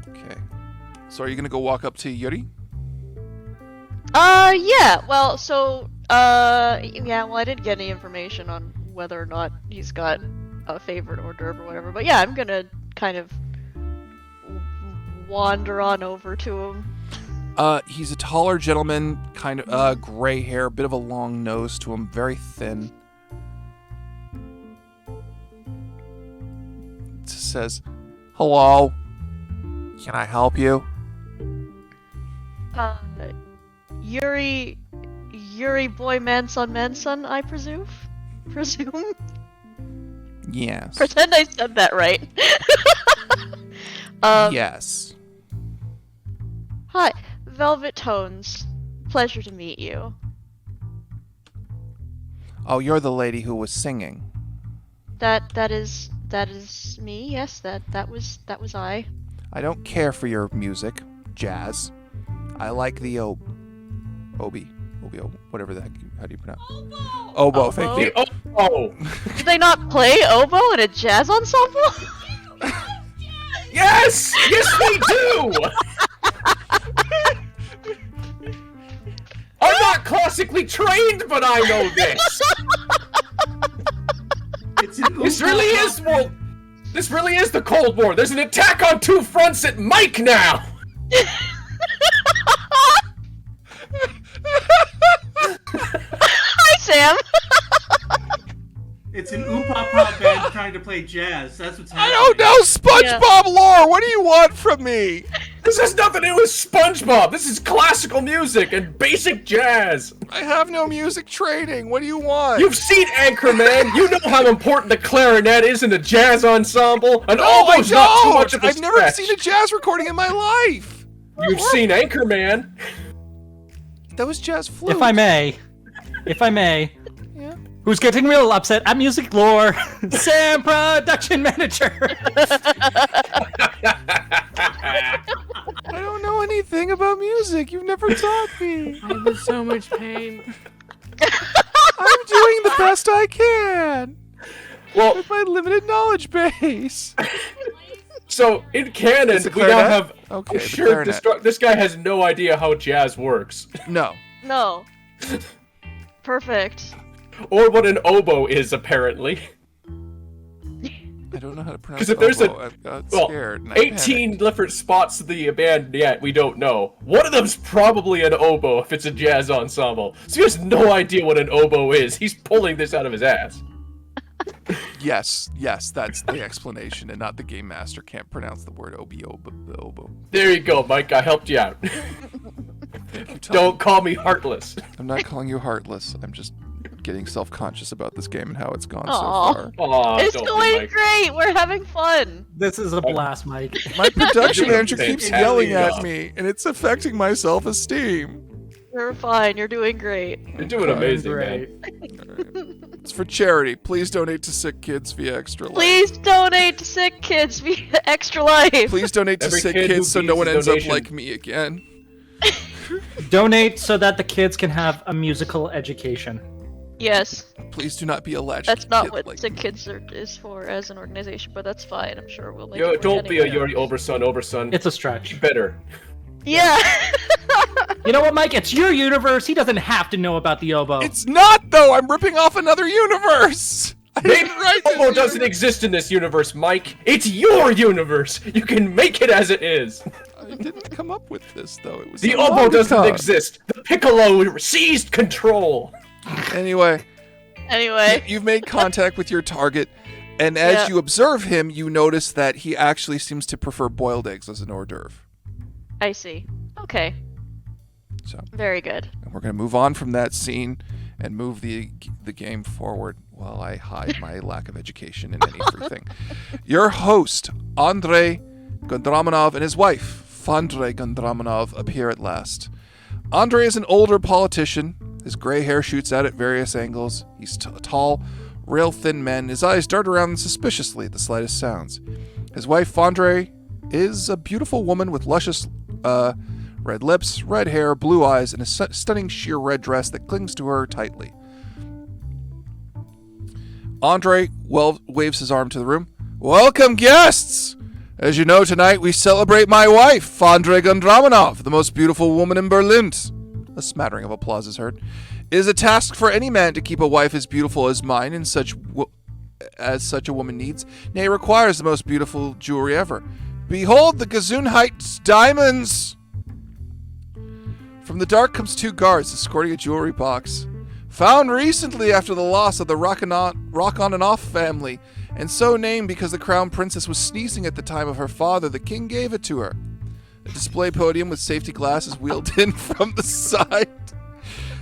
Okay. So, are you going to go walk up to Yuri? Yeah. Well, so, yeah, well, I didn't get any information on whether or not he's got a favorite hors d'oeuvre or whatever, but yeah, I'm gonna kind of wander on over to him. He's a taller gentleman, kind of gray hair, bit of a long nose to him, very thin. It says, "Hello, can I help you?" Yuri boy manson, I presume? Yes. Pretend I said that right. Yes. Hi, Velvet Tones. Pleasure to meet you. Oh, you're the lady who was singing. That is me. Yes, that was I. I don't care for your music, jazz. I like the obi, whatever the heck. How do you pronounce? Oboe. Thank you. Oh. Do they not play oboe in a jazz ensemble? Yes! Yes, we do! I'm not classically trained, but I know this! This really is, well, this really is the Cold War. There's an attack on two fronts at Mike now! Hi, Sam! It's an oompa band trying to play jazz. That's what's happening. I don't know SpongeBob lore. What do you want from me? This has nothing to do with SpongeBob. This is classical music and basic jazz. I have no music training. What do you want? You've seen Anchorman. You know how important the clarinet is in a jazz ensemble. And No, almost I not too don't. much of a I've never stretch. seen a jazz recording in my life. You've seen Anchorman. That was jazz flute. If I may. Yeah. Who's getting real upset at music lore? Sam, production manager. I don't know anything about music. You've never taught me. I'm in so much pain. I'm doing the best I can Well, with my limited knowledge base. so in canon, Is it we now clarinet? have. Okay, I'm the sure clarinet. this guy has no idea how jazz works, No. No. Perfect. or what an oboe is, apparently. I don't know how to pronounce 'Cause if there's oboe. I got Well, scared. And I 18 different spots of the band yet we don't know. One of them's probably an oboe if it's a jazz ensemble. So he has no idea what an oboe is. He's pulling this out of his ass. panicked. Yes, that's the explanation, and not the game master can't pronounce the word oboe. There you go, Mike. I helped you out. Thank you, Tom. Don't call me heartless. I'm not calling you heartless. I'm just getting self-conscious about this game and how it's gone Aw. so far. Aw, It's don't be, going Mike. great. We're having fun. This is a blast, Mike. My production You're manager doing keeps fantastic yelling at job. me, and it's affecting my self-esteem. You're fine. You're doing great. You're doing amazing, Great. man. It's for charity. Please donate to sick kids via Extra Life. Please donate to sick kids via Extra Life. Please donate to Every sick kid who kids so no feeds one a ends up donation. like me again. Donate so that the kids can have a musical education. Yes, Please do not be a latchkey that's not kid what like Sick me. Kids is for as an organization, but that's fine. I'm sure we'll make Yo, it work don't be a anyway. Yuri Oberson. It's a stretch. Better. Yeah. You know what, Mike? It's your universe. He doesn't have to know about the oboe. It's not, though! I'm ripping off another universe! I Maybe didn't write this Oboe doesn't universe. exist in this universe, Mike. It's your universe. You can make it as it is. I didn't come up with this, though. It was The so oboe long doesn't ago. exist. The piccolo seized control. Anyway, Anyway. You've made contact with your target, and as you observe him, you notice that he actually seems to prefer boiled eggs as an hors d'oeuvre. I see. Okay. So, very good. And we're going to move on from that scene and move the game forward while I hide my lack of education in everything. Your host, Andrei Gondramanov, and his wife, Fandrei Gondramanov, appear at last. Andrei is an older politician. His gray hair shoots out at various angles. He's a tall, rail thin man. His eyes dart around suspiciously at the slightest sounds. His wife, Fandrei, is a beautiful woman with luscious red lips, red hair, blue eyes, and a stunning sheer red dress that clings to her tightly. Andrei waves his arm to the room. Welcome, guests! As you know, tonight we celebrate my wife, Fandrei Gondramanov, the most beautiful woman in Berlin. A smattering of applause is heard. It is a task for any man to keep a wife as beautiful as mine, and as such a woman needs. Nay, requires the most beautiful jewelry ever. Behold the Gesundheit diamonds! From the dark comes 2 guards escorting a jewelry box. Found recently after the loss of the Rock on and Off family, and so named because the crown princess was sneezing at the time of her father, the king gave it to her. A display podium with safety glasses wheeled in from the side.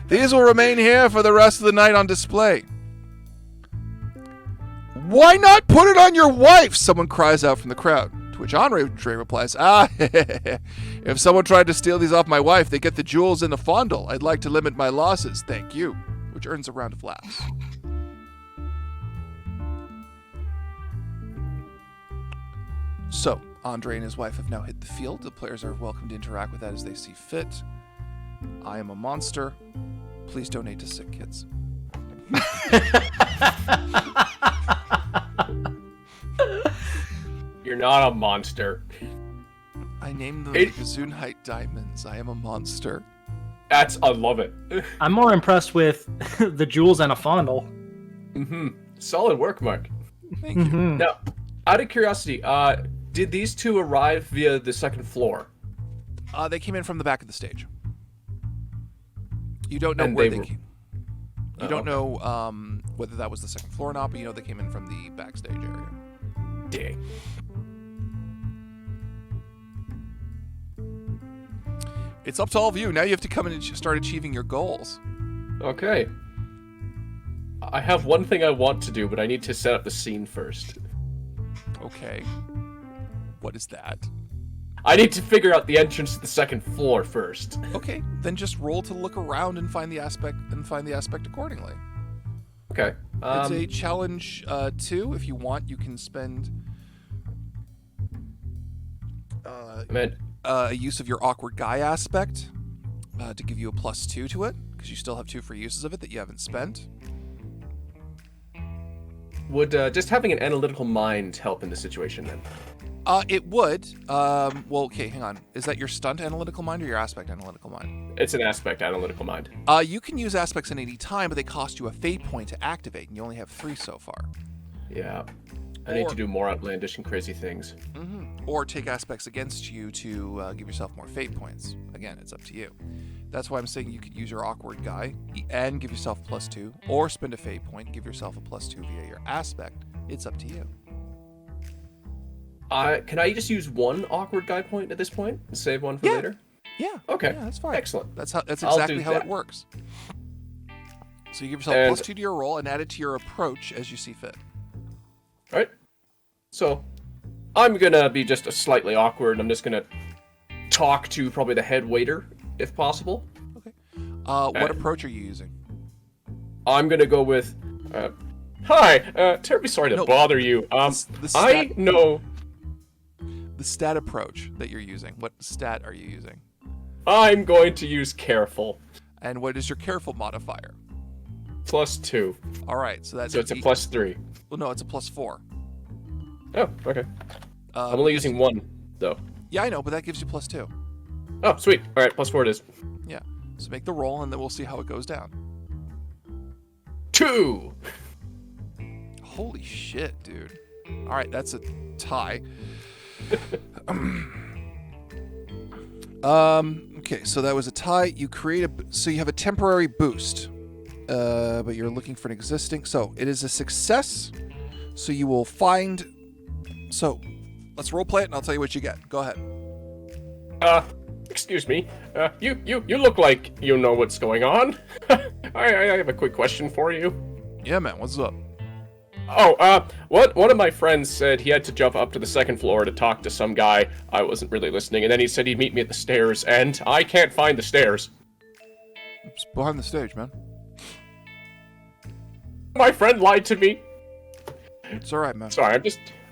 These will remain here for the rest of the night on display. Why not put it on your wife? Someone cries out from the crowd. To which Andre replies, if someone tried to steal these off my wife, they get the jewels in a fondle. I'd like to limit my losses, thank you. Which earns a round of laughs. So, Andre and his wife have now hit the field. The players are welcome to interact with that as they see fit. I am a monster. Please donate to sick kids. You're not a monster. I named them the Gesundheit diamonds. I am a monster. I love it. I'm more impressed with the jewels and a fondle. Mm-hmm. Solid work, Mark. Thank you. Now, out of curiosity, did these 2 arrive via the 2nd floor? They came in from the back of the stage. You don't know where they came. You don't know whether that was the 2nd floor or not, but you know they came in from the backstage area. Dang. It's up to all of you. Now you have to come in and start achieving your goals. Okay. I have one thing I want to do, but I need to set up the scene first. Okay. What is that? I need to figure out the entrance to the 2nd floor first. Okay, then just roll to look around and find the aspect accordingly. Okay. It's a challenge 2. If you want, you can spend a use of your awkward guy aspect to give you a +2 to it, because you still have 2 free uses of it that you haven't spent. Would just having an analytical mind help in this situation then? It would. Well, okay, hang on. Is that your stunt analytical mind or your aspect analytical mind? It's an aspect analytical mind. You can use aspects at any time, but they cost you a fate point to activate, and you only have 3 so far. Yeah. I need to do more outlandish and crazy things. Mm-hmm. Or take aspects against you to give yourself more fate points. Again, it's up to you. That's why I'm saying you could use your awkward guy and give yourself +2, or spend a fate point and give yourself a +2 via your aspect. It's up to you. Can I just use 1 awkward guy point at this point and save 1 for later? Yeah. Okay. Yeah, that's fine. Excellent. That's exactly how it works. So you give yourself +2 to your roll and add it to your approach as you see fit. All right. So I'm gonna be just slightly awkward. I'm just gonna talk to probably the head waiter, if possible. Okay. What approach are you using? I'm gonna go with, hi, terribly sorry to bother you. I know... The stat approach that you're using. What stat are you using? I'm going to use careful. And what is your careful modifier? +2. All right, so that's... So it's a +3. Well, no, it's a +4. Oh, okay. I'm only using 1, though. Yeah, I know, but that gives you +2. Oh, sweet. All right, +4 it is. Yeah. So make the roll, and then we'll see how it goes down. 2! Holy shit, dude. All right, that's a tie. Okay, so that was a tie. So you have a temporary boost. but you're looking for an existing. So it is a success. So you will find. So let's role play it, and I'll tell you what you get. Go ahead. Excuse me. You look like you know what's going on. I have a quick question for you. Yeah, man. What's up? Oh, one of my friends said he had to jump up to the second floor to talk to some guy. I wasn't really listening, and then he said he'd meet me at the stairs, and I can't find the stairs. It's behind the stage, man. My friend lied to me. It's all right, man. Sorry, I'm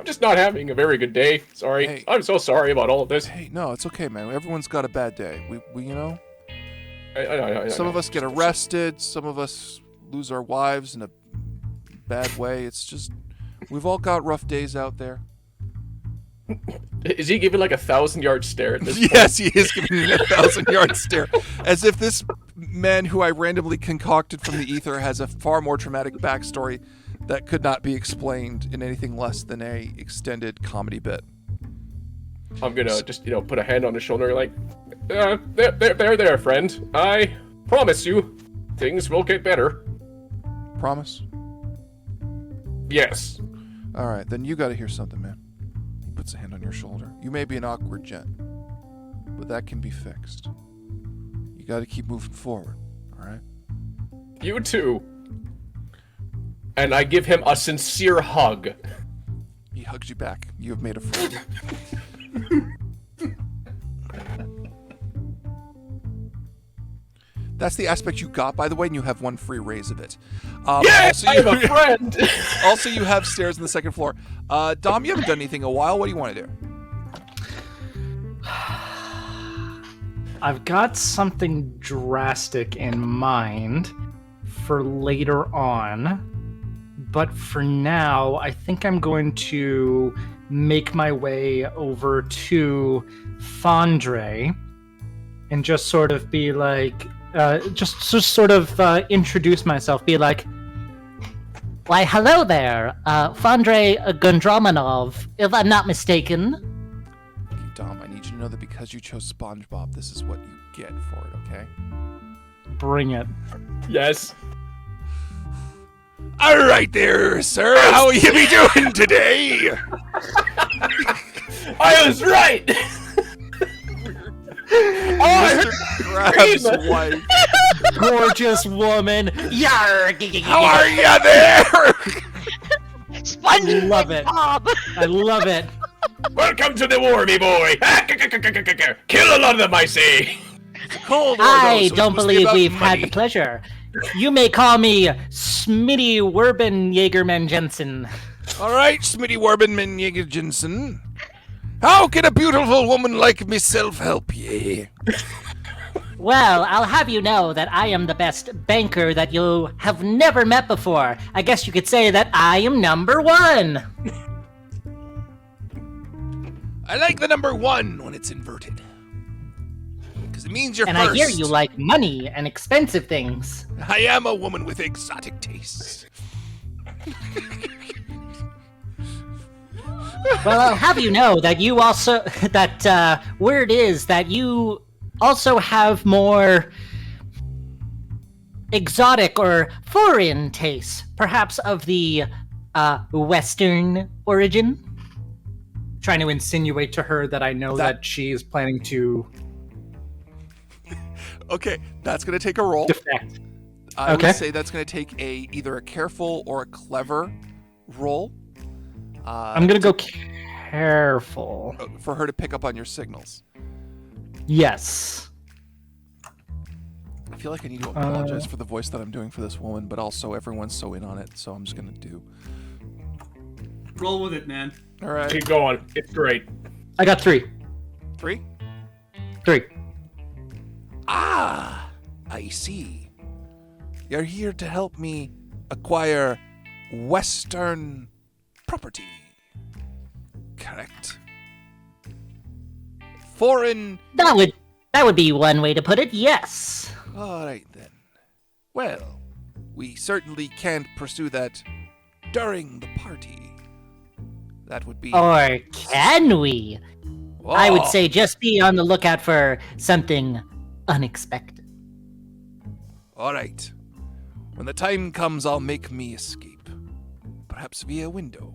just not having a very good day. Sorry. Hey. I'm so sorry about all of this. Hey, no, it's okay, man. Everyone's got a bad day. We you know. I Some of us get arrested. Some of us lose our wives in a bad way. It's just we've all got rough days out there. Is he giving like 1,000-yard stare at this point? Yes, he is giving me a 1,000-yard stare, as if this man who I randomly concocted from the ether has a far more traumatic backstory that could not be explained in anything less than a extended comedy bit. I'm gonna just, put a hand on his shoulder like, there, friend. I promise you, things will get better. Promise? Yes. All right, then you got to hear something, man. He puts a hand on your shoulder. You may be an awkward gent, but that can be fixed. You got to keep moving forward, all right? You too. And I give him a sincere hug. He hugs you back. You have made a friend. That's the aspect you got, by the way, and you have one free raise of it. Yes, I have a friend! Also, you have stairs on the second floor. Dom, you haven't done anything in a while. What do you want to do? I've got something drastic in mind for later on. But for now, I think I'm going to make my way over to Fondre and just sort of be like, introduce myself, be like, Why, hello there, Fondre Gondromanov, if I'm not mistaken. Okay, Dom, I need you to know that because you chose SpongeBob, this is what you get for it, okay? bring it. Yes. All right there, sir. How you be doing today? I was right. Mr. Krabs' wife. Gorgeous woman. Yarg. How are you there? Sponge Love it. Bob. I love it. Welcome to the war, me boy. Kill a lot of them, I say. Cold War, I though, so it don't must be believe about we've had money. the pleasure. You may call me Smitty Werben Jaegerman Jensen. All right, Smitty Warbenman Yeager Jensen. How can a beautiful woman like myself help ye? Well, I'll have you know that I am the best banker that you have never met before. I guess you could say that I am number one. I like the number one when it's inverted. Because it means you're And first. I hear you like money and expensive things. I am a woman with exotic tastes. Well, I'll have you know that you also, word is that you also have more exotic or foreign tastes, perhaps of the, Western origin. Trying to insinuate to her that I know that she is planning to Okay, that's going to take a roll. defect. I Okay. would say that's going to take either a careful or a clever roll. I'm gonna go careful. For her to pick up on your signals. Yes. I feel like I need to apologize for the voice that I'm doing for this woman, but also everyone's so in on it, so I'm just going to do. Roll with it, man. All right. Keep going. It's great. I got 3. 3? 3. Ah, I see. You're here to help me acquire Western property. Correct. Foreign. That would be one way to put it, yes. All right, then. Well, we certainly can't pursue that during the party. That would be... Or can we? I would Oh, say just be on the lookout for something unexpected. All right. When the time comes, I'll make me escape. Perhaps via a window.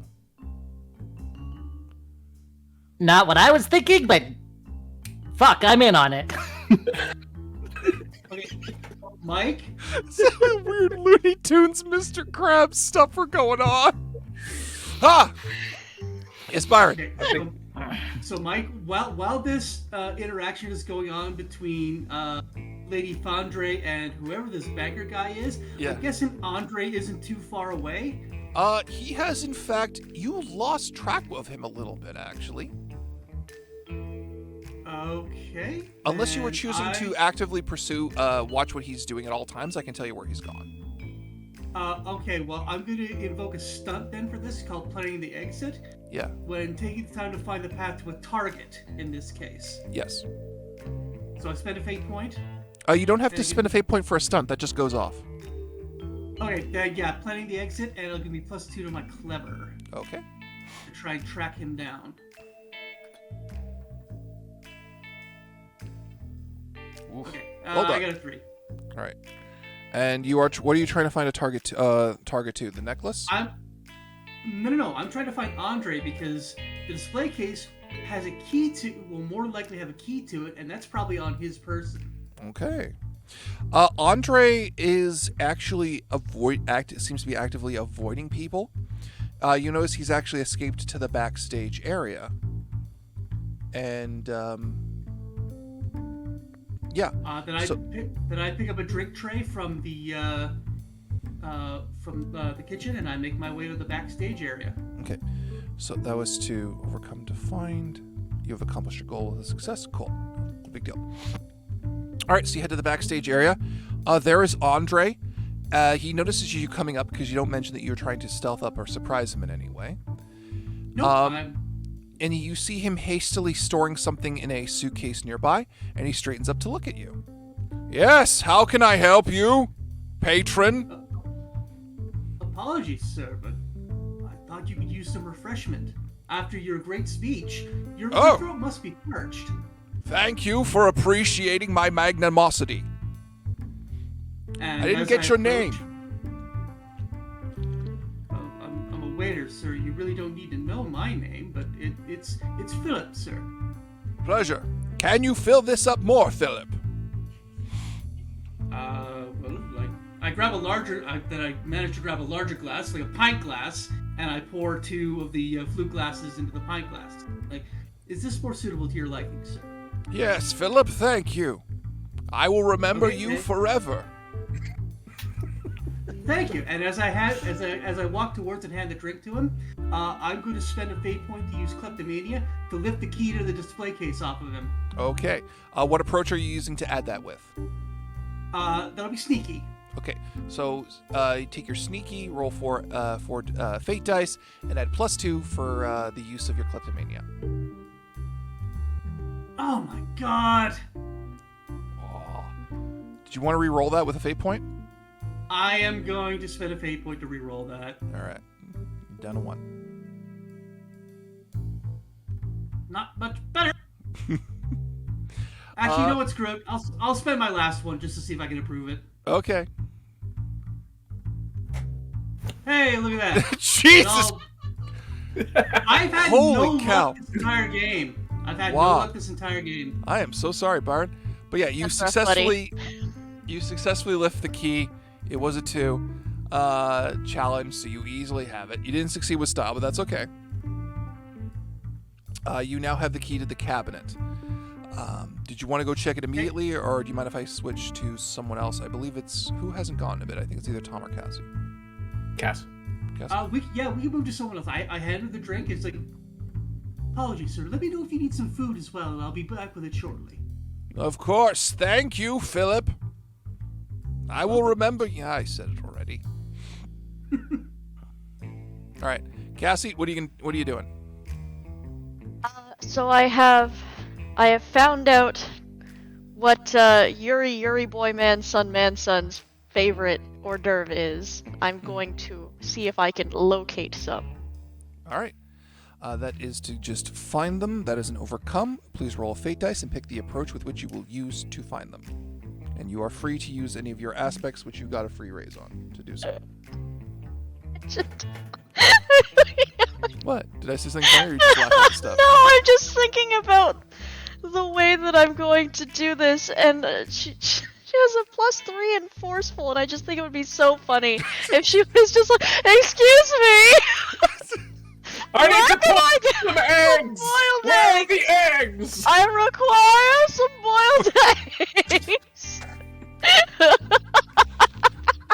Not what I was thinking, but fuck, I'm in on it. Okay, Mike. Some weird Looney Tunes Mr. Krabs stuff are going on. Ha! Yes, Byron. Okay, so Mike, while this interaction is going on between Lady Fandre and whoever this banker guy is, Yeah. I'm guessing Andre isn't too far away. He has, in fact, you lost track of him a little bit, actually. Okay. Unless you were then choosing to actively pursue, watch what he's doing at all times, I can tell you where he's gone. Okay, well, I'm going to invoke a stunt then for this called planning the exit. Yeah. When taking the time to find the path to a target, in this case. Yes. So I spend a fate point. You don't have to spend a fate point for a stunt. That just goes off. Okay, then yeah, planning the exit, and it'll give me +2 to my clever Okay. to try and track him down. Oof. Okay, Well done. I got a 3. All right. And you are. What are you trying to find a target to? Target to the necklace? No. I'm trying to find Andre because the display case has a key to. Will more likely have a key to it, and that's probably on his person. Okay. Andre is actually seems to be actively avoiding people. You notice he's actually escaped to the backstage area. And yeah. Then I pick up a drink tray from the kitchen, and I make my way to the backstage area. Okay. So that was to overcome to find. You have accomplished your goal with a success. Cool. No big deal. All right, so you head to the backstage area. There is Andre. He notices you coming up because you don't mention that you're trying to stealth up or surprise him in any way. Nope. And you see him hastily storing something in a suitcase nearby, and he straightens up to look at you. Yes, how can I help you, patron? Apologies, sir, but I thought you could use some refreshment. After your great speech, your throat must be parched. Thank you for appreciating my magnanimosity. And I didn't as get your approach- name. I'm a waiter, sir. You really don't need to know my name, but it's Philip, sir. Pleasure. Can you fill this up more, Philip? Well, like I grab a larger. I managed to grab a larger glass, like a pint glass, and I pour 2 of the flute glasses into the pint glass. Like, is this more suitable to your liking, sir? Yes, Philip, thank you. I will remember Okay, you forever. Thank you. And as I walk towards and hand the drink to him, I'm going to spend a fate point to use kleptomania to lift the key to the display case off of him. Okay. What approach are you using to add that with? That'll be sneaky. Okay, so you take your sneaky, roll for fate dice, and add +2 for the use of your kleptomania. Oh my god! Oh. Did you want to re-roll that with a fate point? I am going to spend a fate point to re-roll that. All right, down to 1. Not much better. Actually, you know what? Screw it. I'll spend my last one just to see if I can improve it. Okay. Hey, look at that. Jesus! I've had Holy no cow. luck this entire game. I've had Wow. no luck this entire game. I am so sorry, Byron. But yeah, you That's rough, buddy. successfully lift the key. It was a 2 challenge, so you easily have it. You didn't succeed with style, but that's okay. You now have the key to the cabinet. Did you want to go check it immediately, or do you mind if I switch to someone else? I believe it's who hasn't gone a bit. I think it's either Tom or Cassie. Cass. Cassie? We can move to someone else. I handed the drink. It's like, apologies, sir. Let me know if you need some food as well, and I'll be back with it shortly. Of course. Thank you, Philip. I will remember. Yeah, I said it already. All right, Cassie, what are you doing? So I have found out what Yuri Boy Man Son's favorite hors d'oeuvre is. I'm going to see if I can locate some. All right. That is to just find them. That is an overcome. Please roll a fate dice and pick the approach with which you will use to find them. and you are free to use any of your aspects, which you got a free raise on to do so. What? Did I say something funny, or you just laugh at stuff? No, I'm just thinking about the way that I'm going to do this, and she has a +3 in forceful, and I just think it would be so funny if she was just like, "Excuse me, I need to can I put some eggs! boiled Where are eggs? the eggs? I require some boiled eggs."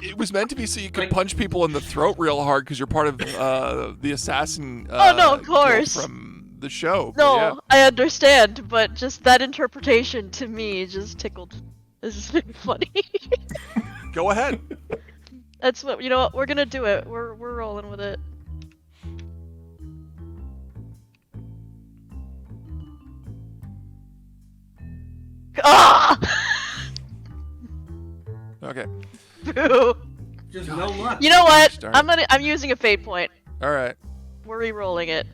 It was meant to be so you could punch people in the throat real hard because you're part of the assassin. Oh, no, of guild course. from the show. But No, yeah. I understand, but just that interpretation to me just tickled. This is very funny. Go ahead. That's what you know. What we're gonna do it. We're rolling with it. Ah! Okay. Boo. Just no luck. You know what? Darn it. I'm using a fate point. All right. We're re-rolling it.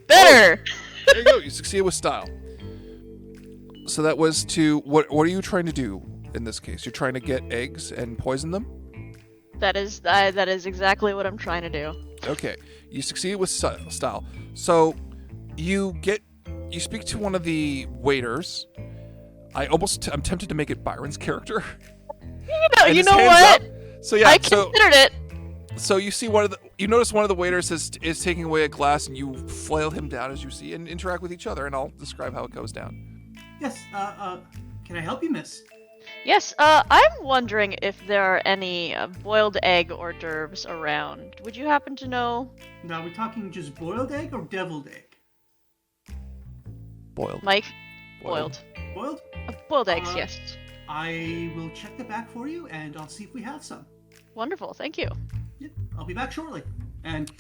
Better. There you go. You succeeded with style. So that was to what? What are you trying to do in this case? You're trying to get eggs and poison them. That is exactly what I'm trying to do. Okay. You succeeded with style. So you speak to one of the waiters. I'm tempted to make it Byron's character. And You his know hands what? up. So yeah. I considered it. So you see you notice one of the waiters is taking away a glass, and you flail him down as you see, and interact with each other, and I'll describe how it goes down. Yes, can I help you, miss? Yes. I'm wondering if there are any boiled egg hors d'oeuvres around. Would you happen to know? Now, are we talking just boiled egg or deviled egg? Boiled. Mike? Boiled. Boiled? Boiled eggs, yes. I will check the back for you, and I'll see if we have some. Wonderful, thank you. Yep, I'll be back shortly. And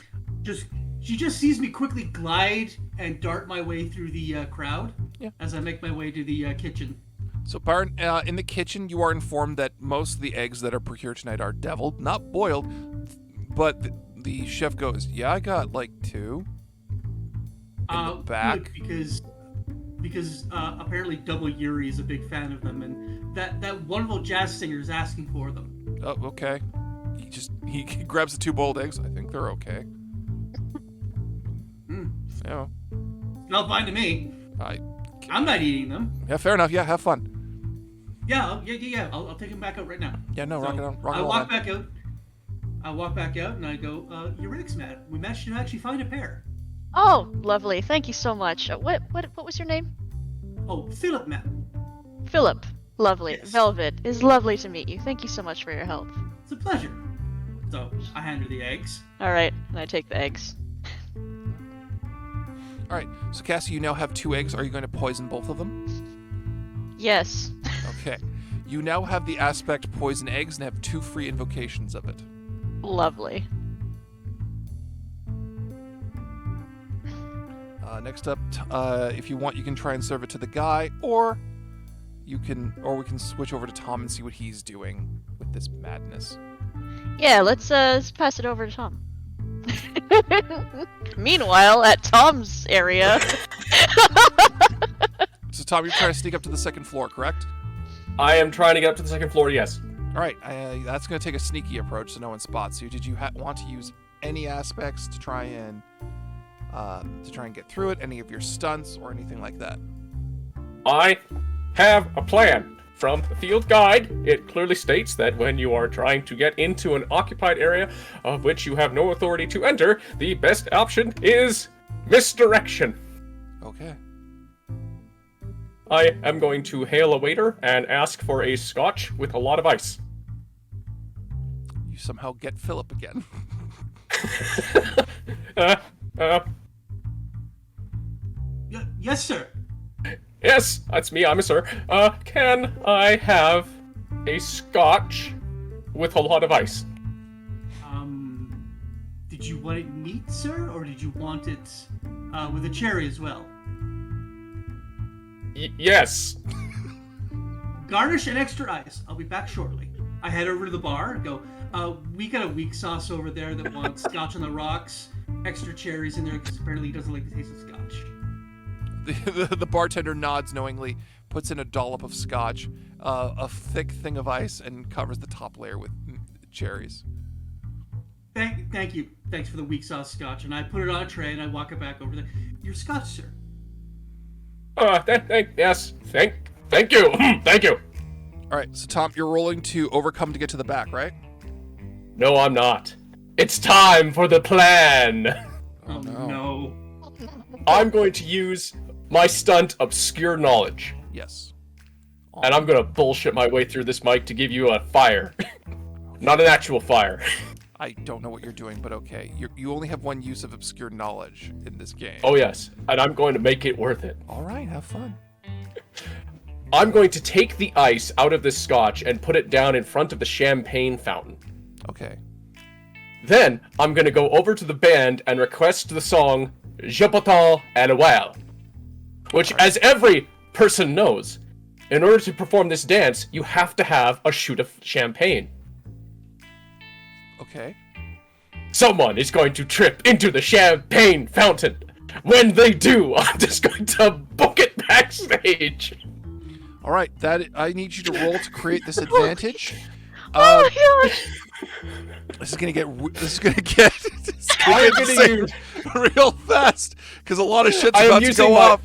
she just sees me quickly glide and dart my way through the crowd as I make my way to the kitchen. So, Byron, in the kitchen, you are informed that most of the eggs that are procured tonight are deviled, not boiled. But the chef goes, "Yeah, I got like 2 in the back." Good, because apparently Double Yuri is a big fan of them, and that wonderful jazz singer is asking for them. Oh, okay. He grabs the 2 boiled eggs. I think they're okay. Yeah. Smell fine to me. I'm not eating them. Yeah, fair enough. Yeah, have fun. Yeah. I'll take them back out right now. Yeah, no, rock it on. I walk back out. I walk back out and I go, Eurydice, Matt. We managed to actually find a pair. Oh, lovely. Thank you so much. What was your name? Oh, Philip, Matt. Philip. Lovely. Yes. Velvet. It is lovely to meet you. Thank you so much for your help. It's a pleasure. So I hand her the eggs. All right, and I take the eggs. All right. So, Cassie, you now have 2 eggs. Are you going to poison both of them? Yes. Okay. You now have the aspect poison eggs and have 2 free invocations of it. Lovely. Next up, if you want, you can try and serve it to the guy, or we can switch over to Tom and see what he's doing with this madness. Yeah, let's pass it over to Tom. Meanwhile, at Tom's area. So, Tom, you're trying to sneak up to the 2nd floor, correct? I am trying to get up to the 2nd floor, yes. All right. That's going to take a sneaky approach so no one spots you. Did you want to use any aspects to try and get through it? Any of your stunts or anything like that? I have a plan. From the field guide, it clearly states that when you are trying to get into an occupied area of which you have no authority to enter, the best option is misdirection. Okay. I am going to hail a waiter and ask for a scotch with a lot of ice. You somehow get Philip again. Yes, sir. Yes, that's me, I'm a sir. Can I have a scotch with a lot of ice? Did you want it neat, sir, or did you want it with a cherry as well? Yes. Garnish and extra ice. I'll be back shortly. I head over to the bar and go, we got a weak sauce over there that wants scotch on the rocks, extra cherries in there because apparently he doesn't like the taste of scotch. The bartender nods knowingly, puts in a dollop of scotch, a thick thing of ice, and covers the top layer with cherries. Thank you. Thanks for the weak sauce scotch. And I put it on a tray and I walk it back over there. Your scotch, sir. Yes. Thank you. Thank you. All right, so Tom, you're rolling to overcome to get to the back, right? No, I'm not. It's time for the plan. Oh no. I'm going to use my stunt Obscure Knowledge. Yes. And I'm going to bullshit my way through this mic to give you a fire. Not an actual fire. I don't know what you're doing, but okay. You only have one use of obscure knowledge in this game. Oh yes, and I'm going to make it worth it. All right, have fun. I'm going to take the ice out of this scotch and put it down in front of the champagne fountain. Okay. Then, I'm going to go over to the band and request the song Je M'attends à Noël. Which, as every person knows, in order to perform this dance, you have to have a shoot of champagne. Okay. Someone is going to trip into the champagne fountain. When they do, I'm just going to book it backstage. All right, I need you to roll to create this advantage. Oh my gosh! This is gonna get insane real fast because a lot of shit's about to go off.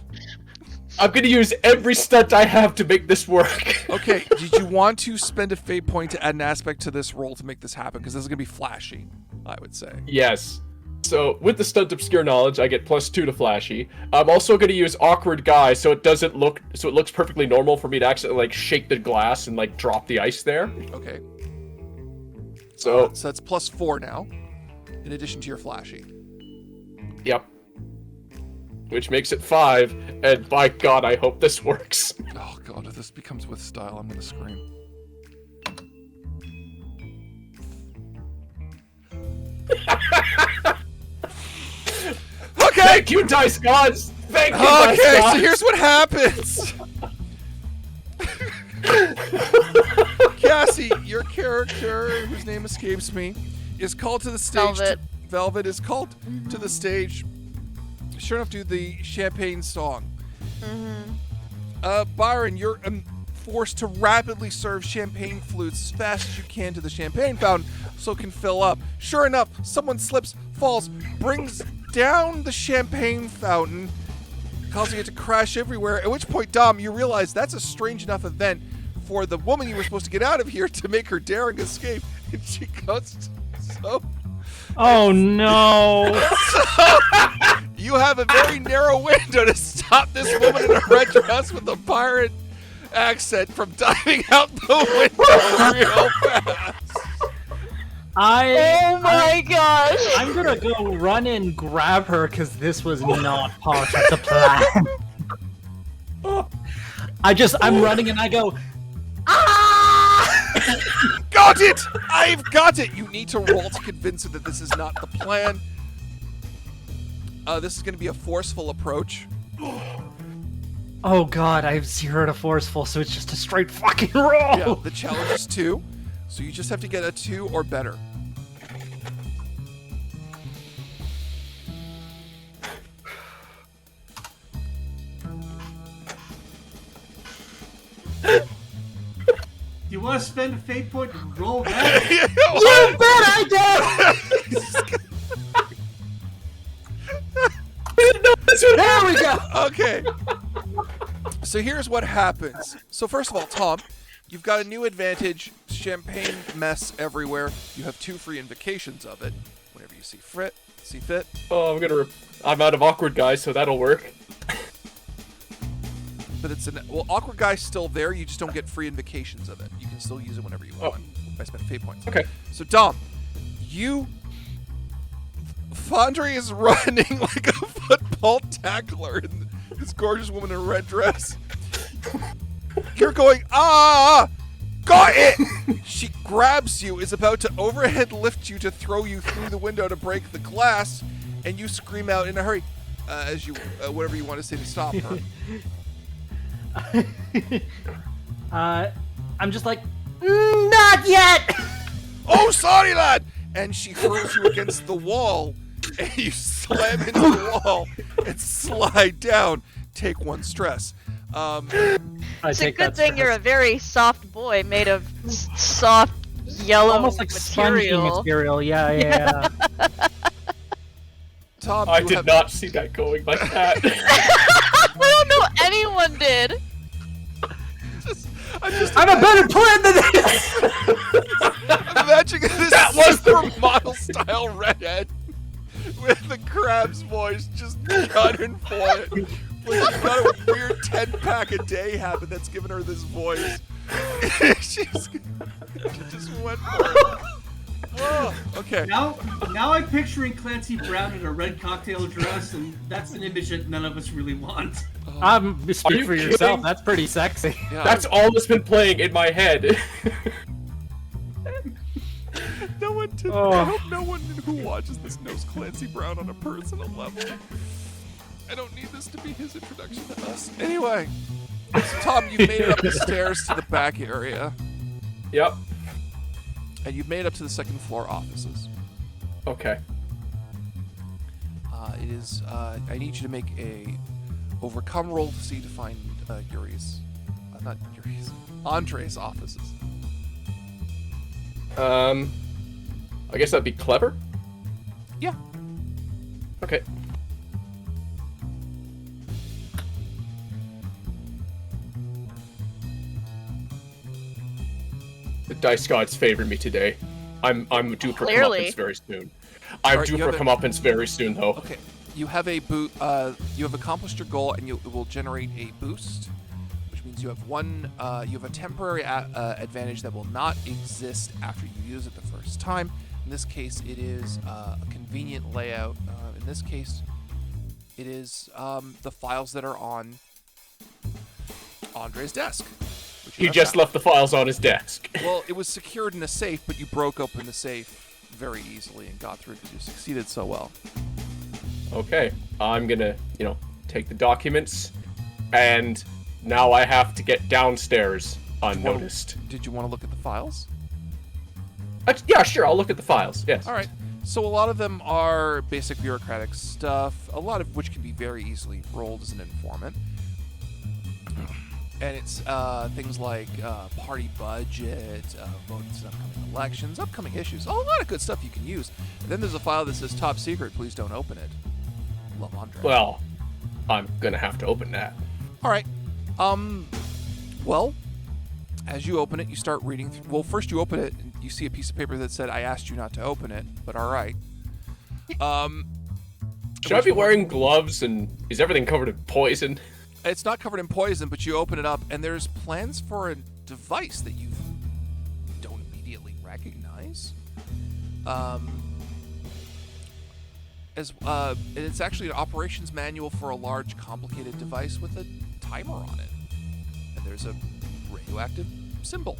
I'm gonna use every stunt I have to make this work. Okay, did you want to spend a fate point to add an aspect to this roll to make this happen? Because this is gonna be flashy, I would say. Yes. So with the stunt Obscure Knowledge, I get +2 to flashy. I'm also gonna use Awkward Guy, so it looks perfectly normal for me to actually like shake the glass and like drop the ice there. Okay. So that's +4 now, in addition to your flashy. Yep. Which makes it 5, and by God, I hope this works. Oh God, if this becomes with style, I'm gonna scream. Okay! Thank you, Dice Gods! Thank you, Dice Okay, Gods! so here's what happens. Cassie, your character, whose name escapes me, is called to the stage. Velvet. Velvet is called to the stage. Sure enough, do the champagne song. Byron, you're forced to rapidly serve champagne flutes as fast as you can to the champagne fountain so it can fill up. Sure enough, someone slips, falls, brings down the champagne fountain, causing it to crash everywhere, at which point, Dom, you realize that's a strange enough event for the woman you were supposed to get out of here to make her daring escape, and she goes so... Oh no! So, you have a very narrow window to stop this woman in a red dress with a pirate accent from diving out the window real fast. Oh my gosh! I'm gonna go run and grab her because this was not part of the plan. I'm running and I go, ah! Got it! I've got it! You need to roll to convince her that this is not the plan. This is going to be a forceful approach. Oh God, I have 0 to forceful, so it's just a straight fucking roll. Yeah, the challenge is 2, so you just have to get a 2 or better. You want to spend a fate point to roll that? You bet I do! There we go! Okay. So here's what happens. So first of all, Tom, you've got a new advantage. Champagne mess everywhere. You have 2 free invocations of it. Whenever you see fit. Oh, I'm out of Awkward Guy, so that'll work. But Awkward Guy's still there. You just don't get free invocations of it. You can still use it whenever you want by spending fate points. Okay. So Dom, Fondry is running like a football tackler, and this gorgeous woman in a red dress. You're going, got it! She grabs you, is about to overhead lift you to throw you through the window to break the glass, and you scream out in a hurry, as you, whatever you want to say to stop her. I'm just like, not yet! Oh, sorry, lad! And she throws you against the wall, and you slam into the wall and slide down. take one stress. It's a good thing you're a very soft boy made of soft yellow almost like spongy material. Yeah. Tom, I did not see that going like that. I don't know anyone did. I'm a better plan than this. I'm imagining this That was the- supermodel style redhead with the crab's voice just gunning for it. Like she's got a weird 10-pack a day habit that's given her this voice. she just went for it. Oh, okay. Now I'm picturing Clancy Brown in a red cocktail dress, and that's an image that none of us really want. Speak you for yourself. kidding? That's pretty sexy. Yeah, That's all that's been playing in my head. no one did. Oh. I hope no one who watches this knows Clancy Brown on a personal level. I don't need this to be his introduction to us. Anyway, so Tom, you've made it up the stairs to the back area, Yep. and you've made it up to the second floor offices. Okay. It is. I need you to make a overcome roll to see to find Yuri's, not Yuri's, Andre's offices. I guess that'd be clever. Yeah. Okay. The dice gods favor me today. I'm due for Clearly. comeuppance very soon. I'm Alright, due you for have a- comeuppance very soon, though. Okay. You have a boot. You have accomplished your goal, and it will generate a boost, which means you have one. You have a temporary advantage that will not exist after you use it the first time. In this case, it is a convenient layout. In this case, it is the files that are on Andre's desk. which you He have just found. left the files on his desk. Well, it was secured in a safe, but you broke open the safe very easily and got through because you succeeded so well. Okay, I'm gonna, take the documents, and now I have to get downstairs unnoticed. Did you want to look at the files? Yeah, sure, I'll look at the files, yes. All right. So a lot of them are basic bureaucratic stuff, a lot of which can be very easily rolled as an informant. And it's things like party budget, votes in upcoming elections, upcoming issues, a lot of good stuff you can use. And then there's a file that says top secret, please don't open it. Love, Andre. Well, I'm gonna have to open that. All right. Well, as you open it, you start reading through. Well, first you open it, and you see a piece of paper that said, I asked you not to open it, but all right. Should I be wearing gloves, and is everything covered in poison? It's not covered in poison, but you open it up, and there's plans for a device that you don't immediately recognize. It's actually an operations manual for a large, complicated device with a timer on it. And there's a radioactive symbol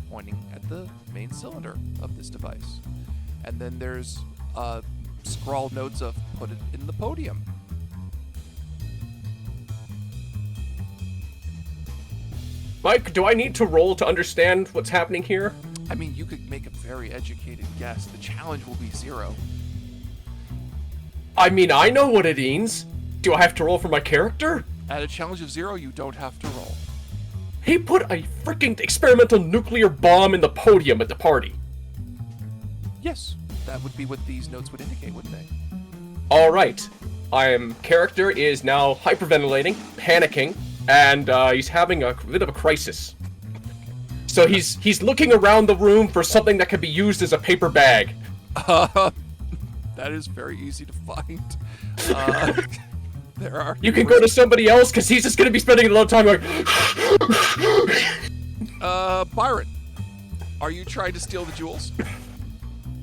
pointing at the main cylinder of this device. And then there's scrawled notes of put it in the podium. Mike, do I need to roll to understand what's happening here? I mean, you could make a very educated guess. The challenge will be 0. I mean, I know what it means. Do I have to roll for my character? At a challenge of 0, you don't have to roll. He put a freaking experimental nuclear bomb in the podium at the party. Yes, that would be what these notes would indicate, wouldn't they? Alright. Character is now hyperventilating, panicking, and he's having a bit of a crisis. So he's looking around the room for something that can be used as a paper bag. That is very easy to find. There are. You can go to somebody else, because he's just going to be spending a lot of time going... Byron, are you trying to steal the jewels?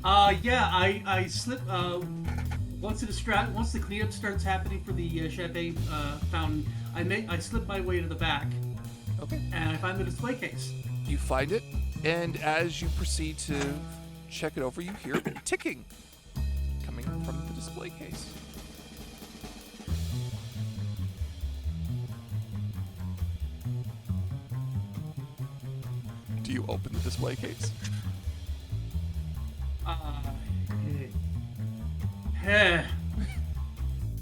Yeah, I slip, once the cleanup starts happening for the champagne fountain, I slip my way to the back. Okay. And I find the display case. You find it, and as you proceed to check it over, you hear ticking coming from the display case. Do you open the display case?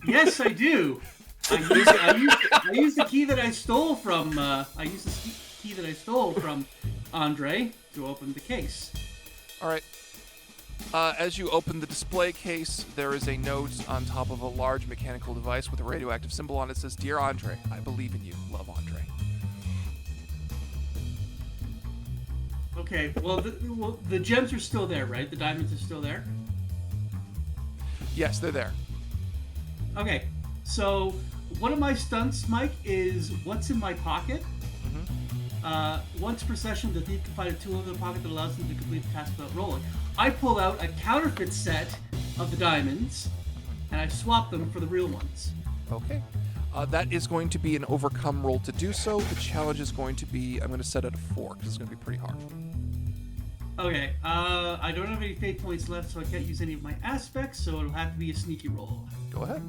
Yes, I do. I used the key that I stole from. Key that I stole from Andre to open the case. All right. As you open the display case, there is a note on top of a large mechanical device with a radioactive symbol on it. It says, "Dear Andre, I believe in you. Love, Andre." Okay. Well, the gems are still there, right? The diamonds are still there. Yes, they're there. Okay. So one of my stunts, Mike, is what's in my pocket. Once per session, the thief can find a tool in the pocket that allows them to complete the task without rolling. I pull out a counterfeit set of the diamonds, and I swap them for the real ones. Okay. That is going to be an overcome roll to do so. The challenge is going to be, I'm going to set it at 4, because it's going to be pretty hard. Okay. I don't have any fate points left, so I can't use any of my aspects, so it'll have to be a sneaky roll. Go ahead.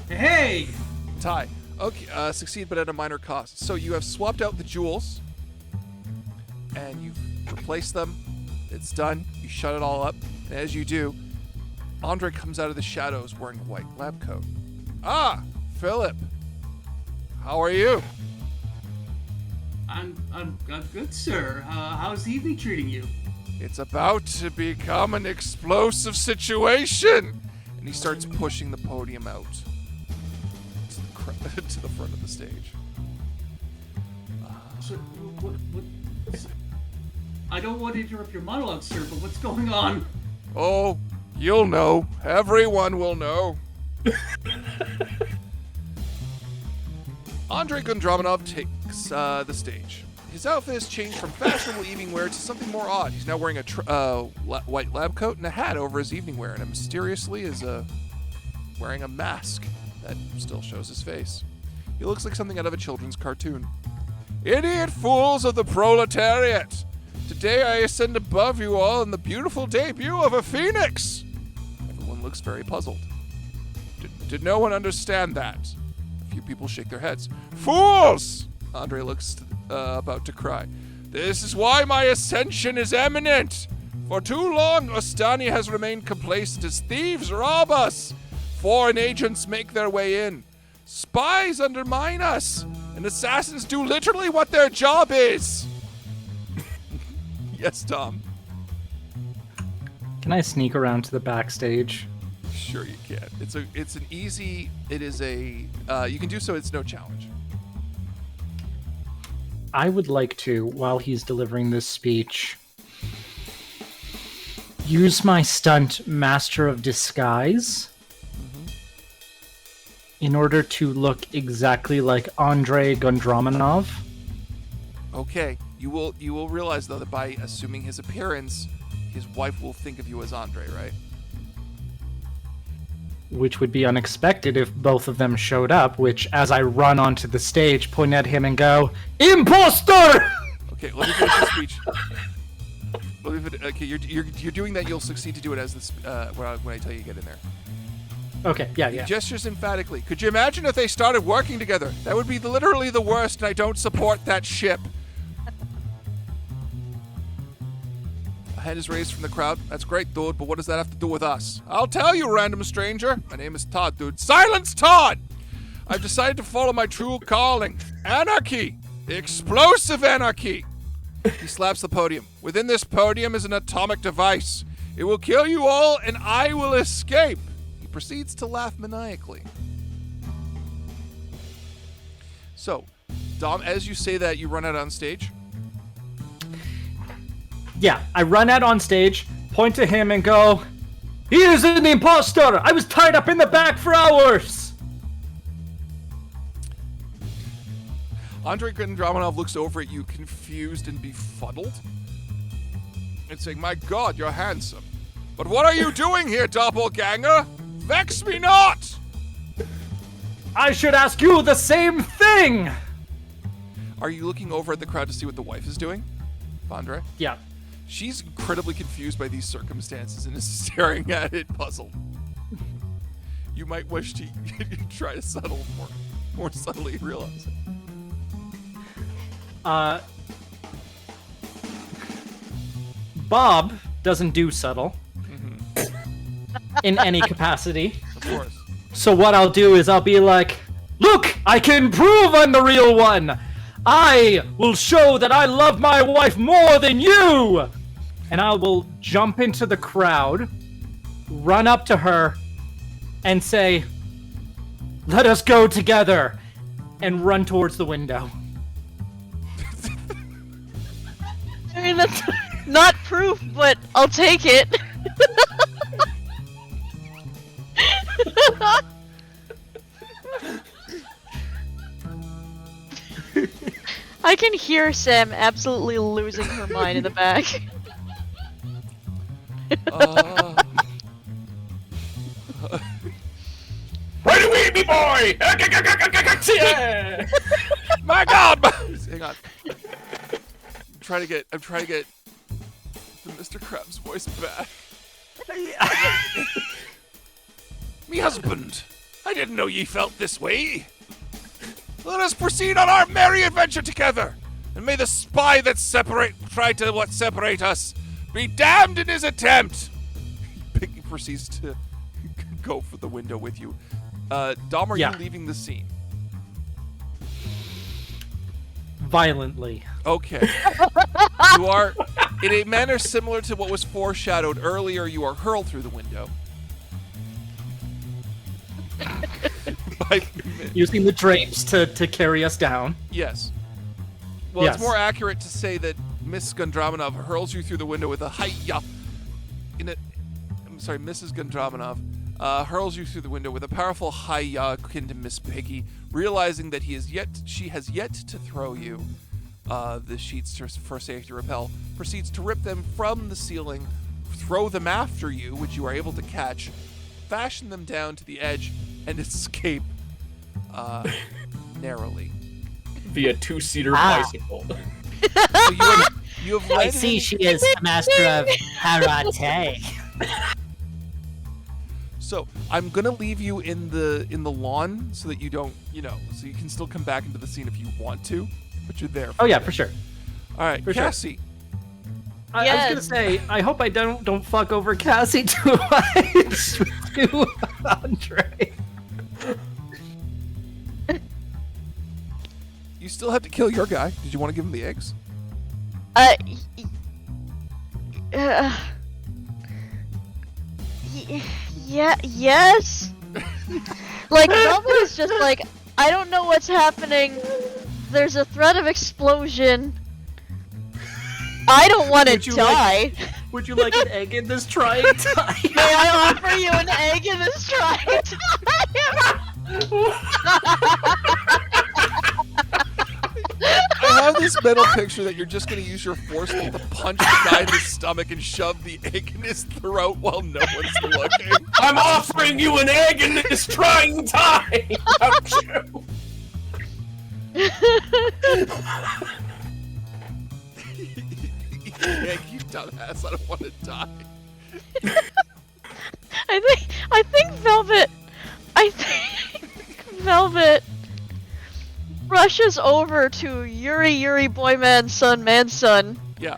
Hey! Tie. Okay, succeed but at a minor cost. So you have swapped out the jewels, and you've replaced them. It's done. You shut it all up. And as you do, Andre comes out of the shadows wearing a white lab coat. Ah, Philip. How are you? I'm good, sir. How's the evening treating you? It's about to become an explosive situation. And he starts pushing the podium out to the front of the stage. So, what? I don't want to interrupt your monologue, sir, but what's going on? Oh, you'll know. Everyone will know. Andrei Gondramanov takes the stage. His outfit has changed from fashionable evening wear to something more odd. He's now wearing a white lab coat and a hat over his evening wear, and mysteriously is wearing a mask that still shows his face. He looks like something out of a children's cartoon. Idiot fools of the proletariat! Today I ascend above you all in the beautiful debut of a phoenix! Everyone looks very puzzled. Did no one understand that? A few people shake their heads. Fools! Andre looks about to cry. This is why my ascension is imminent! For too long, Ostani has remained complacent as thieves rob us. Foreign agents make their way in. Spies undermine us. And assassins do literally what their job is. Yes, Tom. Can I sneak around to the backstage? Sure you can. You can do so, it's no challenge. I would like to, while he's delivering this speech, use my stunt Master of Disguise in order to look exactly like Andrei Gondramanov. Okay, you will realize though that by assuming his appearance, his wife will think of you as Andre, right? Which would be unexpected if both of them showed up, which, as I run onto the stage, point at him and go, Imposter! Okay, let me finish the speech. Okay, you're doing that, you'll succeed to do it as this, when I tell you to get in there. Okay, yeah. He gestures emphatically. Could you imagine if they started working together? That would be literally the worst, and I don't support that ship. A hand is raised from the crowd. That's great, dude, but what does that have to do with us? I'll tell you, random stranger. My name is Todd, dude. Silence, Todd! I've decided to follow my true calling. Anarchy! Explosive anarchy! He slaps the podium. Within this podium is an atomic device. It will kill you all, and I will escape. He proceeds to laugh maniacally. So, Dom, as you say that, you run out on stage. Yeah, I run out on stage, point to him, and go, He is an imposter! I was tied up in the back for hours! Andrei Gondramanov looks over at you, confused and befuddled, and saying, My God, you're handsome. But what are you doing here, doppelganger? Vex me not! I should ask you the same thing! Are you looking over at the crowd to see what the wife is doing, Andre? Yeah. She's incredibly confused by these circumstances and is staring at it, puzzled. You might wish to try to settle more subtly realize it. Bob doesn't do subtle. Mm-hmm. in any capacity. Of course. So what I'll do is I'll be like, look, I can prove I'm the real one. I will show that I love my wife more than you. And I will jump into the crowd, run up to her, and say, let us go together, and run towards the window. I mean, that's not proof, but I'll take it. I can hear Sam absolutely losing her mind in the back. Right away, me boy! Yeah! My God! Hang on. I'm trying to get the Mr. Krabs voice back. Me husband, I didn't know ye felt this way. Let us proceed on our merry adventure together, and may the spy that try to separate us be damned in his attempt. He proceeds to go for the window with you. Dom, are you leaving the scene? Violently. Okay. You are, in a manner similar to what was foreshadowed earlier, you are hurled through the window. Using the drapes to carry us down. Yes. Well, Yes. it's more accurate to say that Miss Gondramanov hurls you through the window with a hi-ya. Mrs. Gondramanov hurls you through the window with a powerful hi-ya akin to Miss Piggy, realizing that she has yet to throw you the sheets for safety repel, proceeds to rip them from the ceiling, throw them after you, which you are able to catch, fashion them down to the edge, and escape narrowly. Via two-seater bicycle. So you have I led see him- she is a master of karate. So I'm gonna leave you in the lawn so that you don't, so you can still come back into the scene if you want to, but you're there. Oh yeah, for sure. All right, for sure. Cassie. I was Yes. gonna say, I hope I don't fuck over Cassie too much to Andre. You still have to kill your guy. Did you want to give him the eggs? Yes. Like, Velvet is just like, I don't know what's happening. There's a threat of explosion. I don't want to Would you die. Would you like an egg in this trying time? May I offer you an egg in this trying time? I have this mental picture that you're just gonna use your force to punch the guy in the stomach and shove the egg in his throat while no one's looking. I'm offering you an egg in this trying time! Don't you? Egg, you dumbass! I don't want to die. I think Velvet rushes over to Yuri boy man son. Yeah.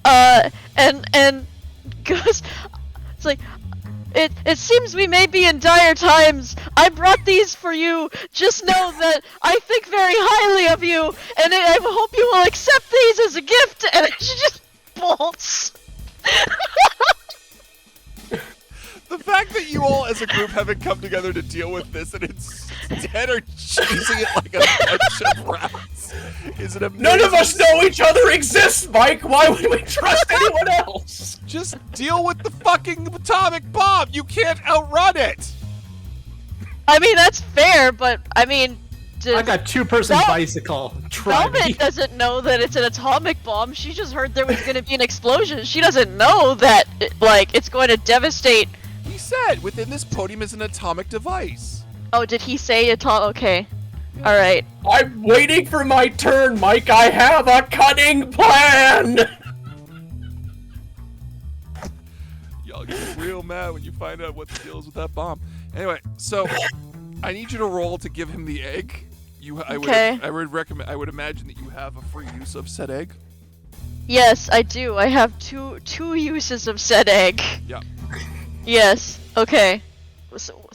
And goes, it's like, it seems we may be in dire times. I brought these for you. Just know that I think very highly of you, and I hope you will accept these as a gift. And she just bolts. The fact that you all as a group haven't come together to deal with this and instead are chasing it like a bunch of rats is an amazing... None of us know each other exists, Mike! Why would we trust anyone else? Just deal with the fucking atomic bomb! You can't outrun it! I mean, that's fair, but I mean, I got two-person Vel- bicycle. Try me. Velvet doesn't know that it's an atomic bomb. She just heard there was going to be an explosion. She doesn't know that, it's going to devastate. He said within this podium is an atomic device. Oh, did he say okay. Alright. I'm waiting for my turn, Mike! I have a cunning plan! Y'all get real mad when you find out what the deal is with that bomb. Anyway, so I need you to roll to give him the egg. I would imagine that you have a free use of said egg. Yes, I do. I have two uses of said egg. Yeah. Yes. Okay. So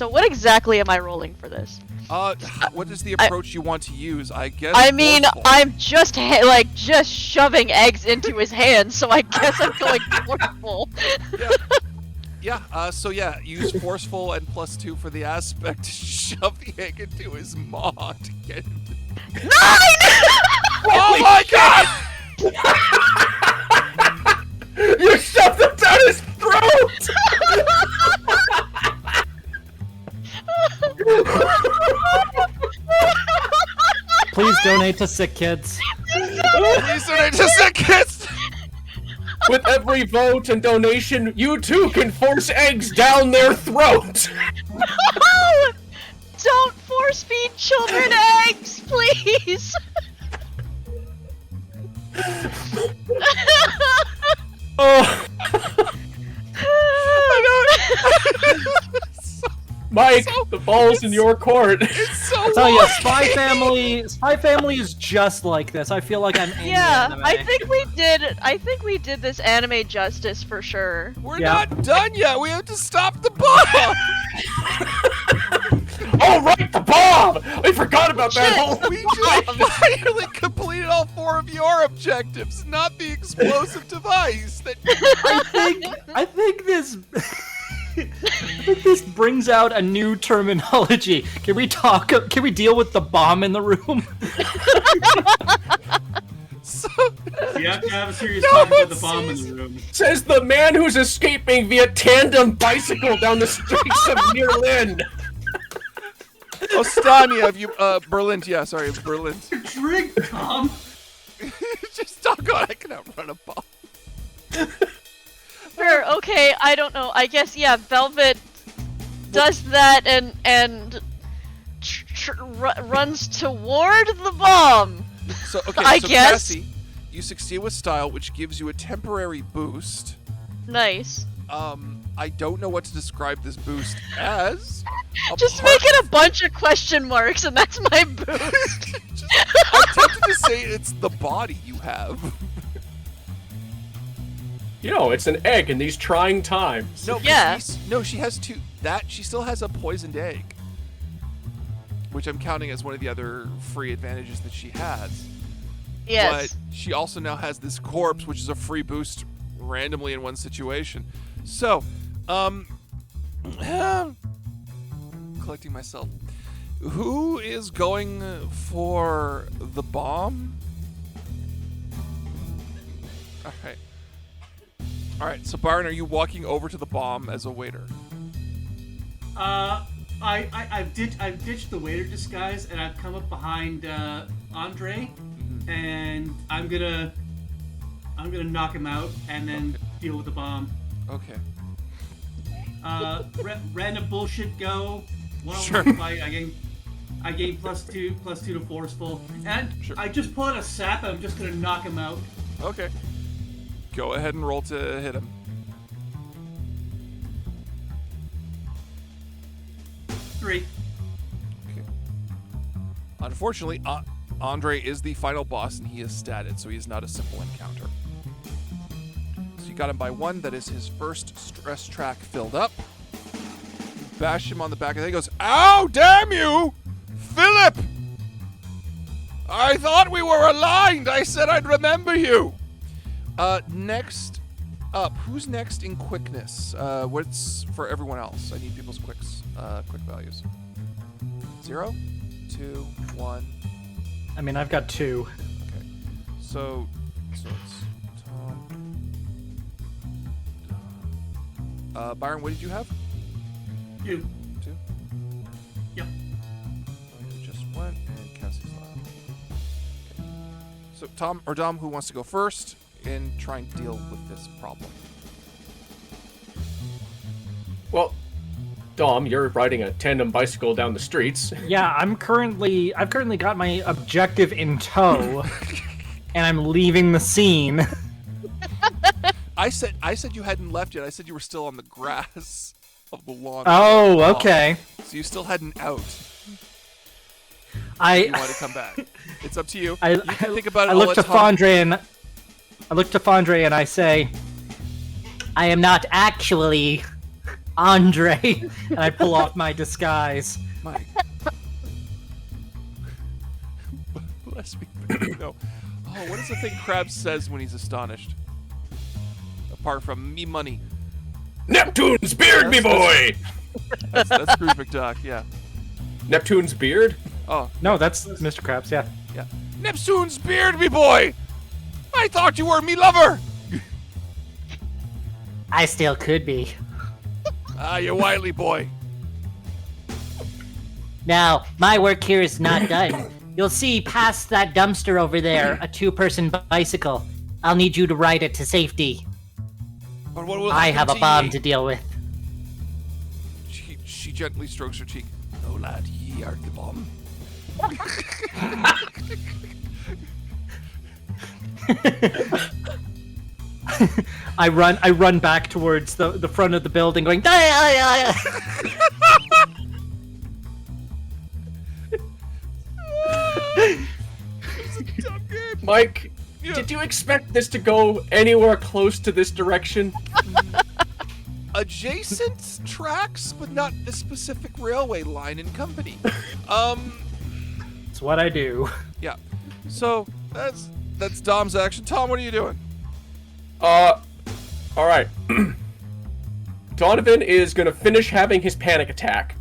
what exactly am I rolling for this? What is the approach you want to use? I guess. I mean, forceful. I'm just just shoving eggs into his hands, so I guess I'm going forceful. Yeah. So yeah, use forceful and +2 for the aspect to shove the egg into his maw to get him. 9! Oh my god! You shoved it down his throat! Please donate to sick kids. Please donate to sick kids! With every vote and donation, you too can force eggs down their throat! No! Don't force feed children eggs, please! Oh, Mike, the ball's in your court. It's so I'll tell you, hard. Spy Family is just like this. I feel like I'm in the Yeah, anime. I think we did this anime justice for sure. We're Yeah. not done yet. We have to stop the bomb. Oh, right, the bomb! I forgot about that Shit. whole. We just finally completed all 4 of your objectives, not the explosive device that. I think this this brings out a new terminology. Can we deal with the bomb in the room? So, We have to have a serious No talk about one the bomb in sees- the room. Says the man who's escaping via tandem bicycle down the streets of Nearlin. Ostania of you, Berlin. Yeah, sorry, it's Berlin. Drink, Tom! Just doggone, I can outrun a bomb. Sure, okay, I don't know. I guess, yeah, Velvet does that and runs toward the bomb. So okay, I so guess. Cassie, you succeed with style, which gives you a temporary boost. Nice. I don't know what to describe this boost as. Just apart- make it a bunch of question marks, and that's my boost. I'm tempted to say it's the body you have. You know, it's an egg in these trying times. No, 'cause Yeah. she has 2. That she still has a poisoned egg, which I'm counting as one of the other free advantages that she has. Yes. But she also now has this corpse, which is a free boost randomly in one situation. So, collecting myself. Who is going for the bomb? Alright. Alright, so Byron, are you walking over to the bomb as a waiter? I've ditched the waiter disguise and I've come up behind Andre, and I'm gonna knock him out and then deal with the bomb. Okay. Random bullshit go. Sure. One-on-one fight. I gain +2 to forceful, and Sure. I just pull out a sap. And I'm just gonna knock him out. Okay. Go ahead and roll to hit him. 3. Okay. Unfortunately, Andre is the final boss and he is statted, so he is not a simple encounter. So you got him by 1. That is his first stress track filled up. You bash him on the back of the head. He goes, "Ow, damn you! Philip! I thought we were aligned. I said I'd remember you." Next up, who's next in quickness? What's for everyone else? I need people's quick values. 0, 2, 1. I mean, I've got 2. Okay. So it's Tom. Byron, what did you have? 2. 2? Yep. Just 1, and Cassie's last. Okay. So Tom or Dom, who wants to go first and try and deal with this problem? Well, Dom, you're riding a tandem bicycle down the streets. Yeah, I've currently got my objective in tow, and I'm leaving the scene. I said you hadn't left yet. I said you were still on the grass of the lawn. Oh, okay. So you still hadn't out. I You want to come back? It's up to you. I You can think about it. I I'll look let to Tom- Fondre and I say, I am not actually Andre, and I pull off my disguise. Mike. Bless me. No. Oh, what is the thing Krabs says when he's astonished? Apart from me money. Neptune's beard, me boy! That's Scrooge McDuck, yeah. Neptune's beard? Oh, No, that's Mr. Krabs, yeah. yeah. Neptune's beard, me boy! I thought you were me lover! I still could be. Ah, you wily boy. Now, my work here is not done. You'll see past that dumpster over there a two-person bicycle. I'll need you to ride it to safety. But what will I happen have a to bomb ye? to deal with. She gently strokes her cheek. No, lad, ye are the bomb. I run back towards the front of the building going, Mike, Yeah. did you expect this to go anywhere close to this direction? Adjacent tracks, but not the specific railway line and company. It's what I do. Yeah. So that's Dom's action. Tom, what are you doing? Alright. Donovan is gonna finish having his panic attack.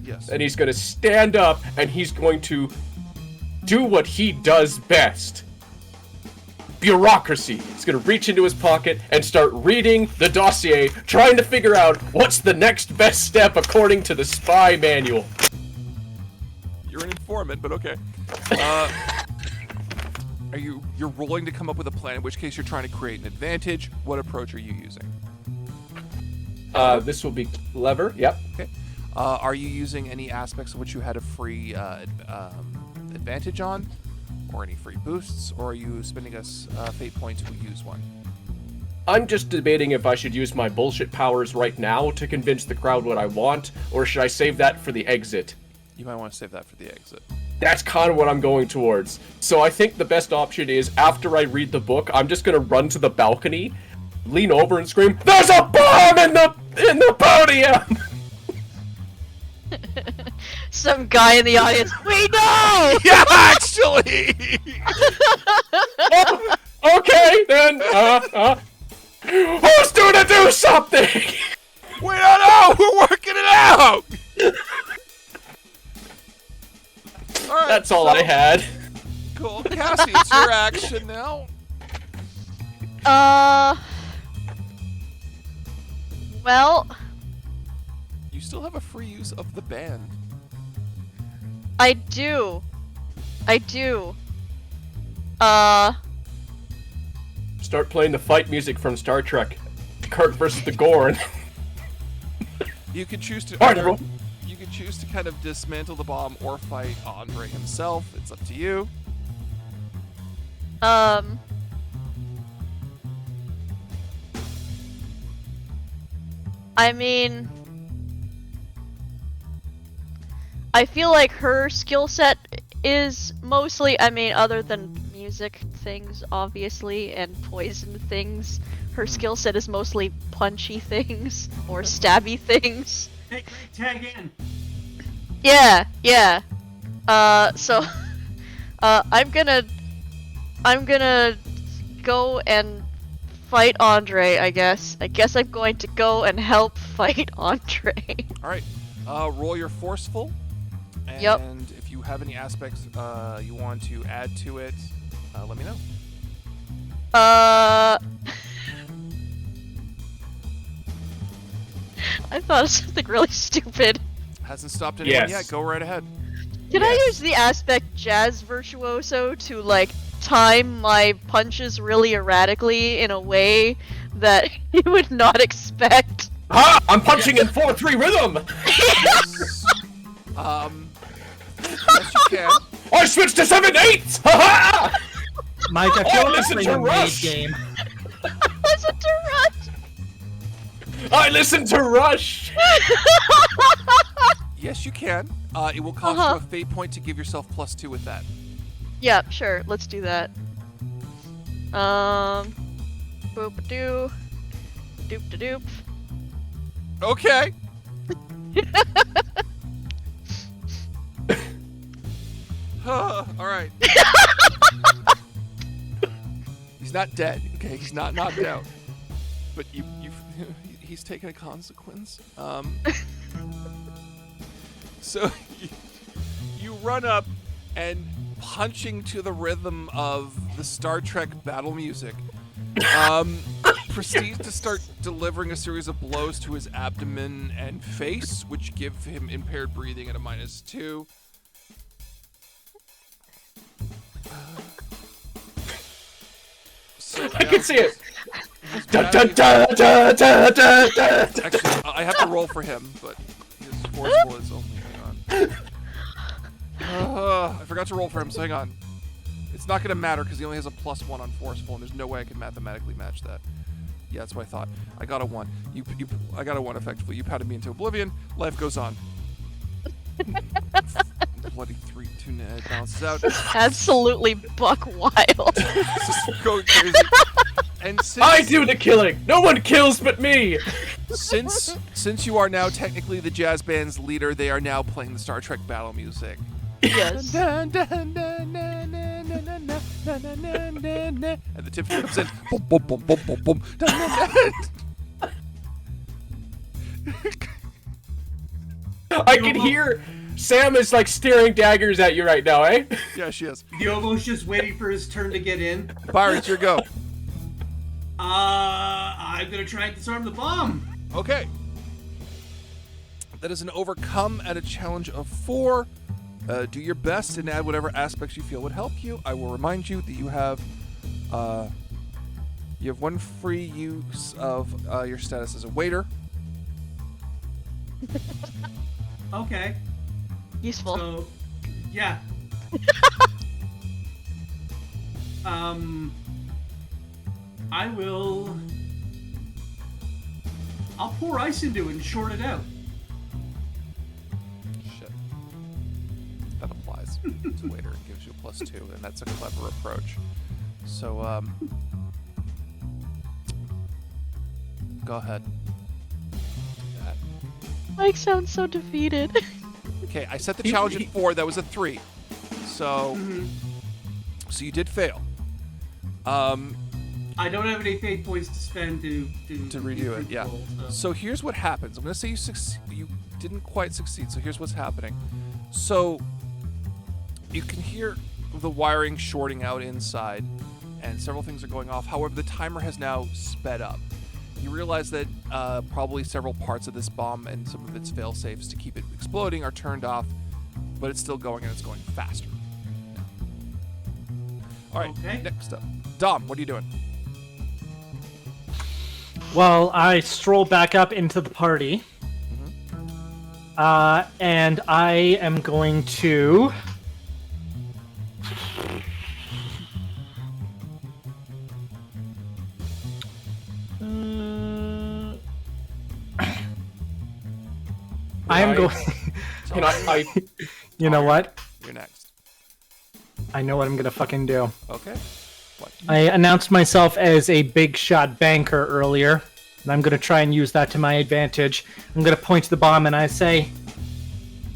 Yes. And he's gonna stand up and he's going to do what he does best. Bureaucracy. He's gonna reach into his pocket and start reading the dossier, trying to figure out what's the next best step according to the spy manual. You're an informant, but okay. You're rolling to come up with a plan, in which case you're trying to create an advantage. What approach are you using? This will be clever. Yep. Okay. Are you using any aspects of which you had a free advantage on? Or any free boosts? Or are you spending a fate point to use one? I'm just debating if I should use my bullshit powers right now to convince the crowd what I want, or should I save that for the exit? You might want to save that for the exit. That's kind of what I'm going towards. So I think the best option is, after I read the book, I'm just gonna run to the balcony, lean over and scream, "There's a bomb in the podium!" Some guy in the audience. We know. Yeah, actually! Okay, then, who's gonna do something? We don't know! We're working it out! Alright, That's all I had. Cool. Cassie, it's your action now. Well, You still have a free use of the band. I do. Start playing the fight music from Star Trek. Kirk versus the Gorn. You can choose to Alright, either, everyone. you can choose to kind of dismantle the bomb or fight Andre himself. It's up to you. I mean, I feel like her skill set is mostly, I mean, other than music things, obviously, and poison things, her skill set is mostly punchy things or stabby things. Hey, tag in. Yeah. So, I'm gonna go and fight Andre, I guess. I guess I'm going to go and help fight Andre. Alright. Roll your forceful. And Yep. if you have any aspects you want to add to it, let me know. I thought of something really stupid. Hasn't stopped anyone Yes. yet. Go right ahead. Can I use the aspect Jazz Virtuoso to, like, time my punches really erratically in a way that you would not expect? Ha! I'm punching in 4/3 rhythm! Yes, you can. I switched to 7/8! Ha ha! Mike, I feel like listen playing to a made Rush. game. Listen to Rush! I listened to Rush! Yes, you can. It will cost you a fate point to give yourself +2 with that. Yeah, sure, let's do that. Boop-a-doo. Doop-da-doop. Okay. All right. He's not dead. Okay, he's not knocked out. But he's taken a consequence. So you run up and punching to the rhythm of the Star Trek battle music, proceeds to start delivering a series of blows to his abdomen and face, which give him impaired breathing at a -2. So I can see it. Actually, I have to roll for him, but his forceful is only. Hang on. I forgot to roll for him, so hang on. It's not going to matter because he only has a +1 on forceful, and there's no way I can mathematically match that. Yeah, that's what I thought. I got a 1. I got a 1 effectively. You pounded me into oblivion. Life goes on. Bloody 3-2 net balances out. Absolutely buck wild. Just going crazy. And since I do the killing. No one kills but me. Since you are now technically the jazz band's leader, they are now playing the Star Trek battle music. Yes. And the tip comes in. Boom, boom, boom, boom, boom, boom. I can hear Sam is like staring daggers at you right now, eh? Yeah, she is. Diogo's just waiting for his turn to get in. Byron, it's your go. I'm gonna try and disarm the bomb. Okay. That is an overcome at a challenge of 4. Do your best and add whatever aspects you feel would help you. I will remind you that you have 1 free use of your status as a waiter. Okay. Useful. So, yeah. I'll pour ice into it and short it out. Shit. That applies to waiter and gives you a +2, and that's a clever approach. So, go ahead. Do that. Mike sounds so defeated. Okay, I set the challenge at 4. That was a 3. So, so you did fail. I don't have any fate points to spend to redo it. Yeah. roll, So here's what happens. I'm gonna say you didn't quite succeed. So here's what's happening. So you can hear the wiring shorting out inside, and several things are going off. However, the timer has now sped up. You realize that probably several parts of this bomb and some of its fail-safes to keep it exploding are turned off, but it's still going and it's going faster. All right, Okay. next up. Dom, what are you doing? Well, I stroll back up into the party. And I am going to... I am going... Can I You know what? You're next. I know what I'm gonna fucking do. Okay. What? I announced myself as a big shot banker earlier, and I'm gonna try and use that to my advantage. I'm gonna point to the bomb and I say,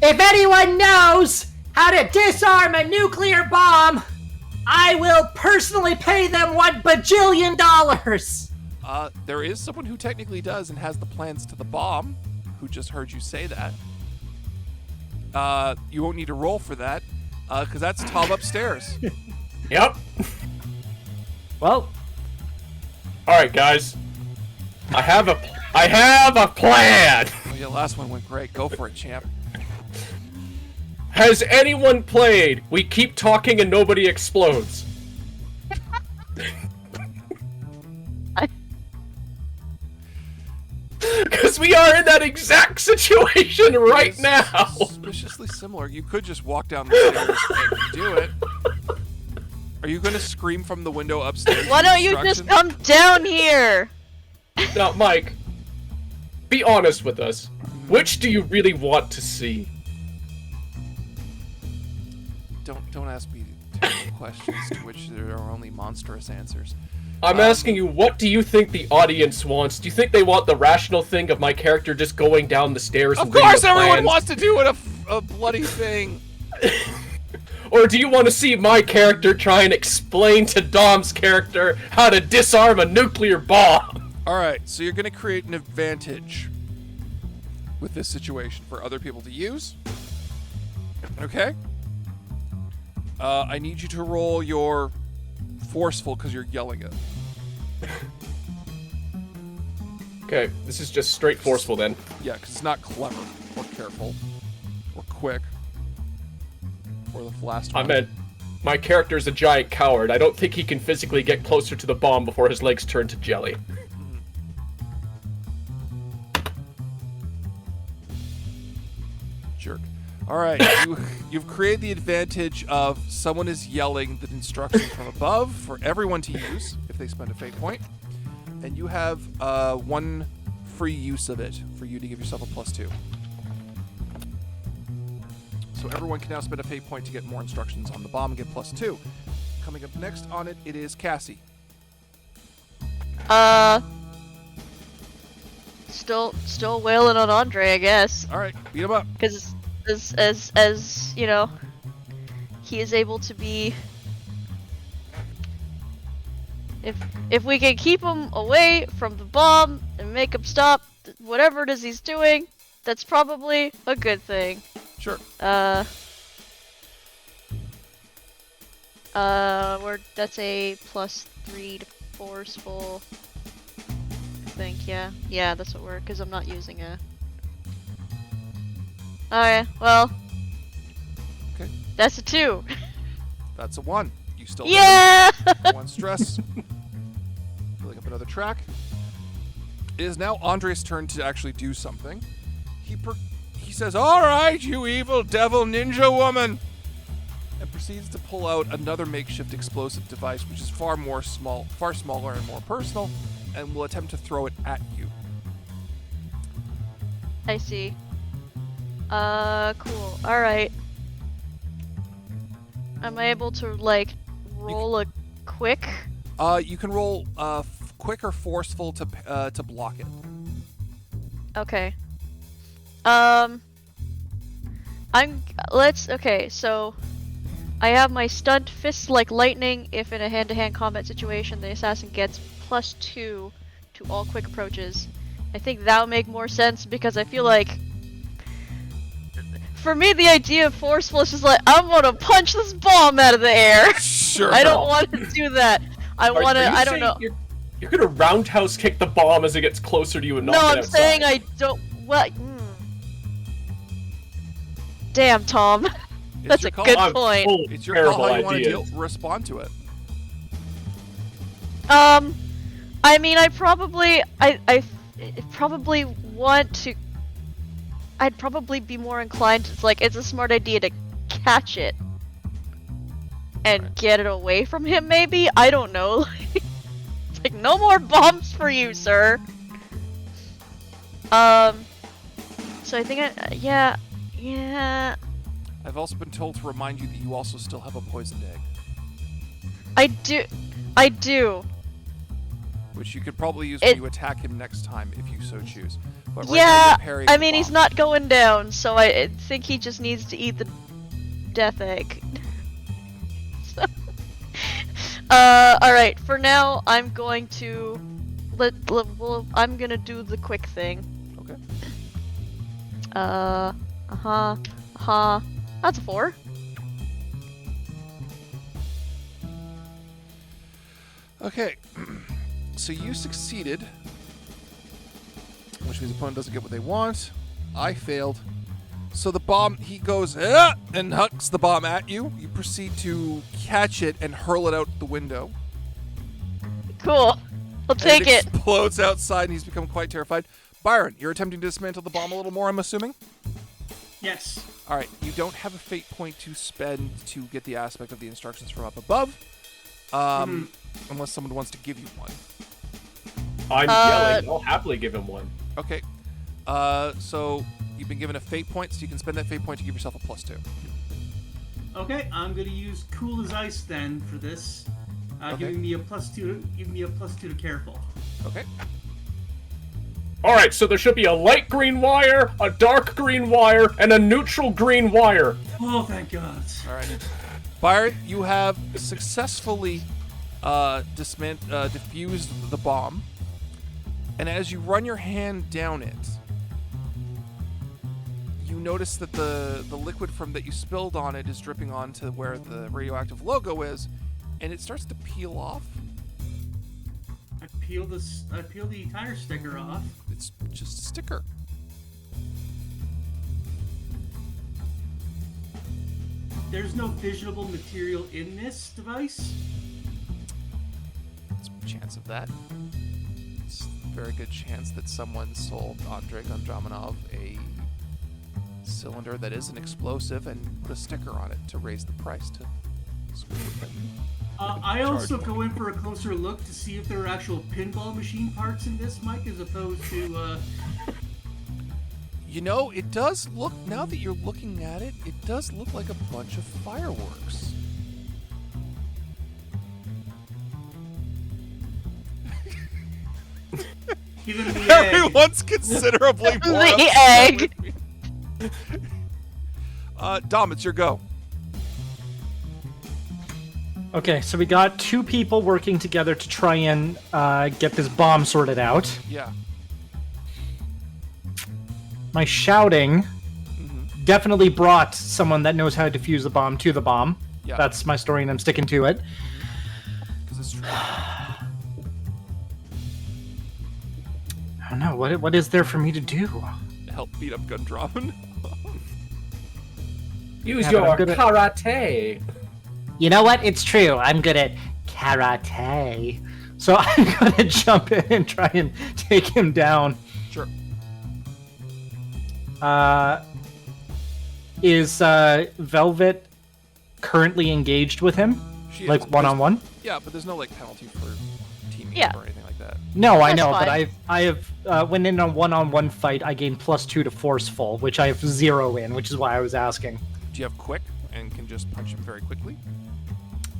if anyone knows how to disarm a nuclear bomb, I will personally pay them $1 bajillion. There is someone who technically does and has the plans to the bomb, who just heard you say that. You won't need to roll for that, because that's Tom upstairs. Yep. Well, All right, guys. I have a plan. Oh, yeah, last one went great. Go for it, champ. Has anyone played We Keep Talking and Nobody Explodes? Because we are in that exact situation right It's now. Suspiciously similar. You could just walk down the stairs and do it. Are you going to scream from the window upstairs? Why don't you just come down here? Now, Mike, be honest with us. Which do you really want to see? Don't ask me terrible questions to which there are only monstrous answers. I'm asking you, what do you think the audience wants? Do you think they want the rational thing of my character just going down the stairs? Of and reading course, the everyone plans? wants to do it a bloody thing. Or do you want to see my character try and explain to Dom's character how to disarm a nuclear bomb? All right, so you're going to create an advantage with this situation for other people to use. Okay? I need you to roll your forceful because you're yelling it. Okay, this is just straight forceful then. Yeah, because it's not clever or careful or quick or the last one. I meant, my character's a giant coward. I don't think he can physically get closer to the bomb before his legs turn to jelly. Jerk. All right, you've created the advantage of someone is yelling the instructions from above for everyone to use if they spend a fate point, and you have one free use of it for you to give yourself a +2. So everyone can now spend a fate point to get more instructions on the bomb and get +2. Coming up next on it, it is Cassie. Still wailing on Andre, I guess. All right, beat him up. Because as you know, he is able to be. If we can keep him away from the bomb and make him stop whatever it is he's doing, that's probably a good thing. Sure. That's a +3 to forceful. I think, yeah, that's what we're, because I'm not using a. Alright, well. Okay. That's a 2. That's a 1. You still Yeah! have 1 stress. Filling up another track. It is now Andre's turn to actually do something. He says, "All right, you evil devil ninja woman," and proceeds to pull out another makeshift explosive device, which is far smaller and more personal, and will attempt to throw it at you. I see. Cool. Alright. Am I able to, like, roll a quick? You can roll quick or forceful to block it. Okay. Okay, so I have my stunned fist like lightning. If in a hand-to-hand combat situation, the assassin gets +2 to all quick approaches. I think that would make more sense because I feel like, for me, the idea of forceful is just like, I'm gonna punch this bomb out of the air. Sure. I don't want to do that. I don't know. You're gonna roundhouse kick the bomb as it gets closer to you and knock No, it I'm outside. saying I don't. What? Damn, Tom. That's a good point. It's your call how you want to respond to it. I mean, I probably want to. I'd probably be more inclined to, like, it's a smart idea to catch it and get it away from him, maybe? I don't know. It's like, no more bombs for you, sir. So I think yeah. I've also been told to remind you that you also still have a poisoned egg. I do. Which you could probably use when you attack him next time, if you so choose. But right now Yeah, you're parrying I the mean, he's bomb. not going down, so I think he just needs to eat the death egg. Alright, for now, I'm going to I'm gonna do the quick thing. Okay. That's a 4. Okay. So you succeeded, which means the opponent doesn't get what they want. I failed. So the bomb, he goes, and hucks the bomb at you. You proceed to catch it and hurl it out the window. Cool. I'll take it it. explodes outside, and he's become quite terrified. Byron, you're attempting to dismantle the bomb a little more, I'm assuming? Yes. All right, you don't have a fate point to spend to get the aspect of the instructions from up above, unless someone wants to give you one. I'm yelling. I'll happily give him one. Okay, so you've been given a fate point, so you can spend that fate point to give yourself a +2. Okay, I'm gonna use Cool as Ice then for this. Okay. giving me a +2 to careful. Okay. All right, so there should be a light green wire, a dark green wire, and a neutral green wire. Oh, thank God. All right. Byron, you have successfully diffused the bomb, and as you run your hand down it, you notice that the liquid that you spilled on it is dripping onto where the radioactive logo is, and it starts to peel off. I peel the tire sticker off. It's just a sticker. There's no fissionable material in this device. There's a chance of that. It's a very good chance that someone sold Andrei Gondramanov a cylinder that is an explosive and put a sticker on it to raise the price to. I also go in for a closer look to see if there are actual pinball machine parts in this, Mike, as opposed to. You know, it does look, now that you're looking at it, it does look like a bunch of fireworks. Even the egg. Everyone's considerably more The upset egg. with me. Dom, it's your go. Okay, so we got 2 people working together to try and get this bomb sorted out. Yeah. My shouting definitely brought someone that knows how to defuse the bomb to the bomb. Yeah. That's my story, and I'm sticking to it. Because it's true. I don't know, what is there for me to do? Help beat up Gundraman. Use Yeah, but your I'm good at- karate. You know what? It's true. I'm good at Karate. So I'm gonna jump in and try and take him down. Sure. Is Velvet currently engaged with him? She is. Like one-on-one? Yeah, but there's no like penalty for teaming Yeah. up or anything like that. No, I That's know, fine. but I have when in a one-on-one fight, I gain +2 to forceful, which I have 0 in, which is why I was asking. Do you have quick and can just punch him very quickly?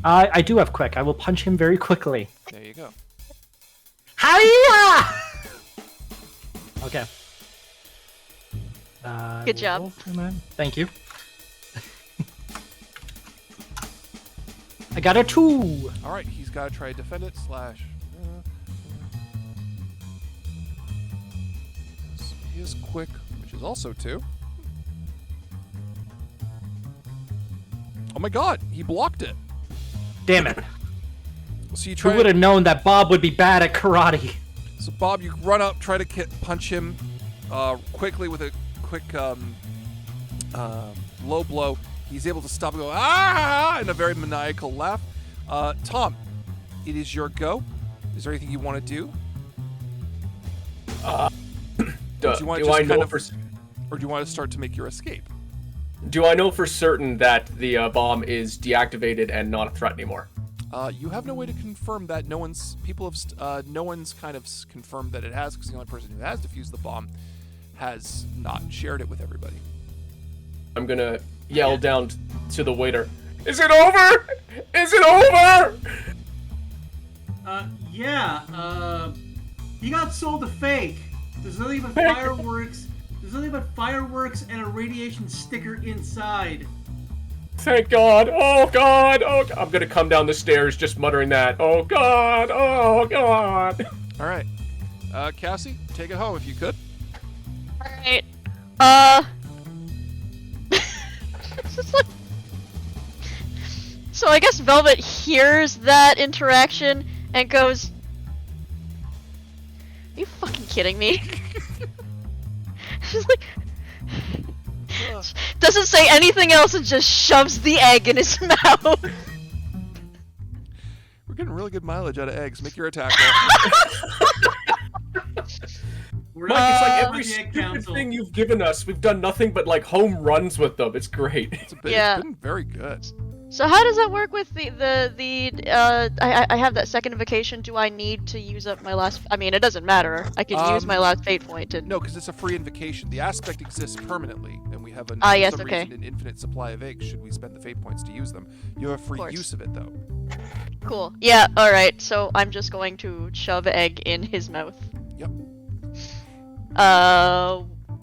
I do have quick. I will punch him very quickly. There you go. Hiya! Okay. Good job. roll for that. Thank you. I got a 2. All right, he's got to try to defend it. Slash. He is quick, which is also 2. Oh my God, he blocked it. Damn it. So you Who try. would have known that Bob would be bad at karate? So Bob, you run up, try to punch him quickly with a quick low blow. He's able to stop and go ah in a very maniacal laugh. Tom, it is your go. Is there anything you want to do? Do you want I just know kind of- for Or do you want to start to make your escape? Do I know for certain that the bomb is deactivated and not a threat anymore? You have no way to confirm that. No one's kind of confirmed that it has, because the only person who has defused the bomb has not shared it with everybody. I'm gonna yell down to the waiter. Is it over? Is it over? Yeah. He got sold a fake. There's nothing but fireworks. There's nothing but fireworks and a radiation sticker inside. Thank God. Oh God. Oh God. I'm gonna come down the stairs just muttering that. Oh God. Oh God. All right, Cassie, take it home if you could. Alright. So I guess Velvet hears that interaction and goes, "Are you fucking kidding me?" She's like, doesn't say anything else and just shoves the egg in his mouth. We're getting really good mileage out of eggs. Make your attack roll. We're Mike, it's like not every the egg stupid council. thing you've given us, we've done nothing but like home runs with them. It's great. It's been very good. So how does that work with I have that second invocation. Do I need to use up my last? I mean, it doesn't matter. I could use my last fate point to. No, because it's a free invocation. The aspect exists permanently, and we have Ah, yes, for some okay. reason, an infinite supply of eggs should we spend the fate points to use them. You have free course. use of it, though. Cool. Yeah, alright, so I'm just going to shove egg in his mouth. Yep.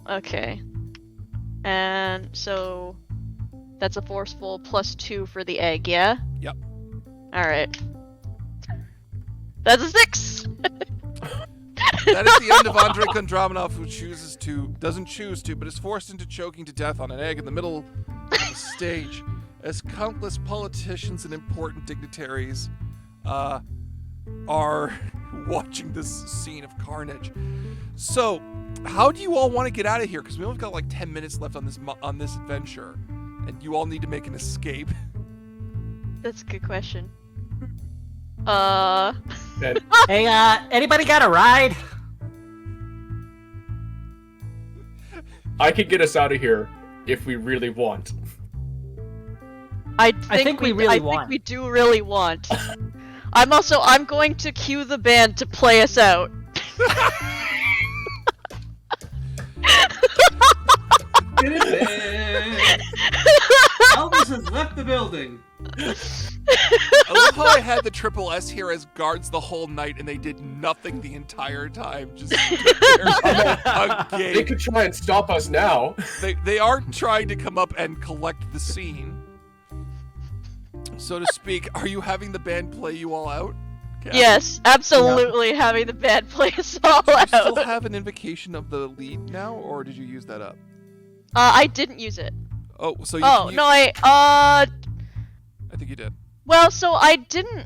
Okay. And so that's a forceful +2 for the egg, yeah? Yep. Alright. That's a 6! That is the end of Andrei Kondramanov, who doesn't choose to, but is forced into choking to death on an egg in the middle of the stage, as countless politicians and important dignitaries are watching this scene of carnage. So, how do you all want to get out of here? Because we only got like 10 minutes left on this adventure, and you all need to make an escape. That's a good question. Hey, anybody got a ride? I could get us out of here if we really want. I think we do really want. I'm going to cue the band to play us out. Elvis has left the building. I love how I had the Triple S here as guards the whole night, and they did nothing the entire time. Just stood there a They gate. could try and stop us now. They are trying to come up and collect the scene, so to speak. Are you having the band play you all out? Kathy? Yes, absolutely having the band play us all Do you out. still have an invocation of the lead now, or did you use that up? I didn't use it. Oh, so you. Oh, you- no, I think you did. well, so I didn't.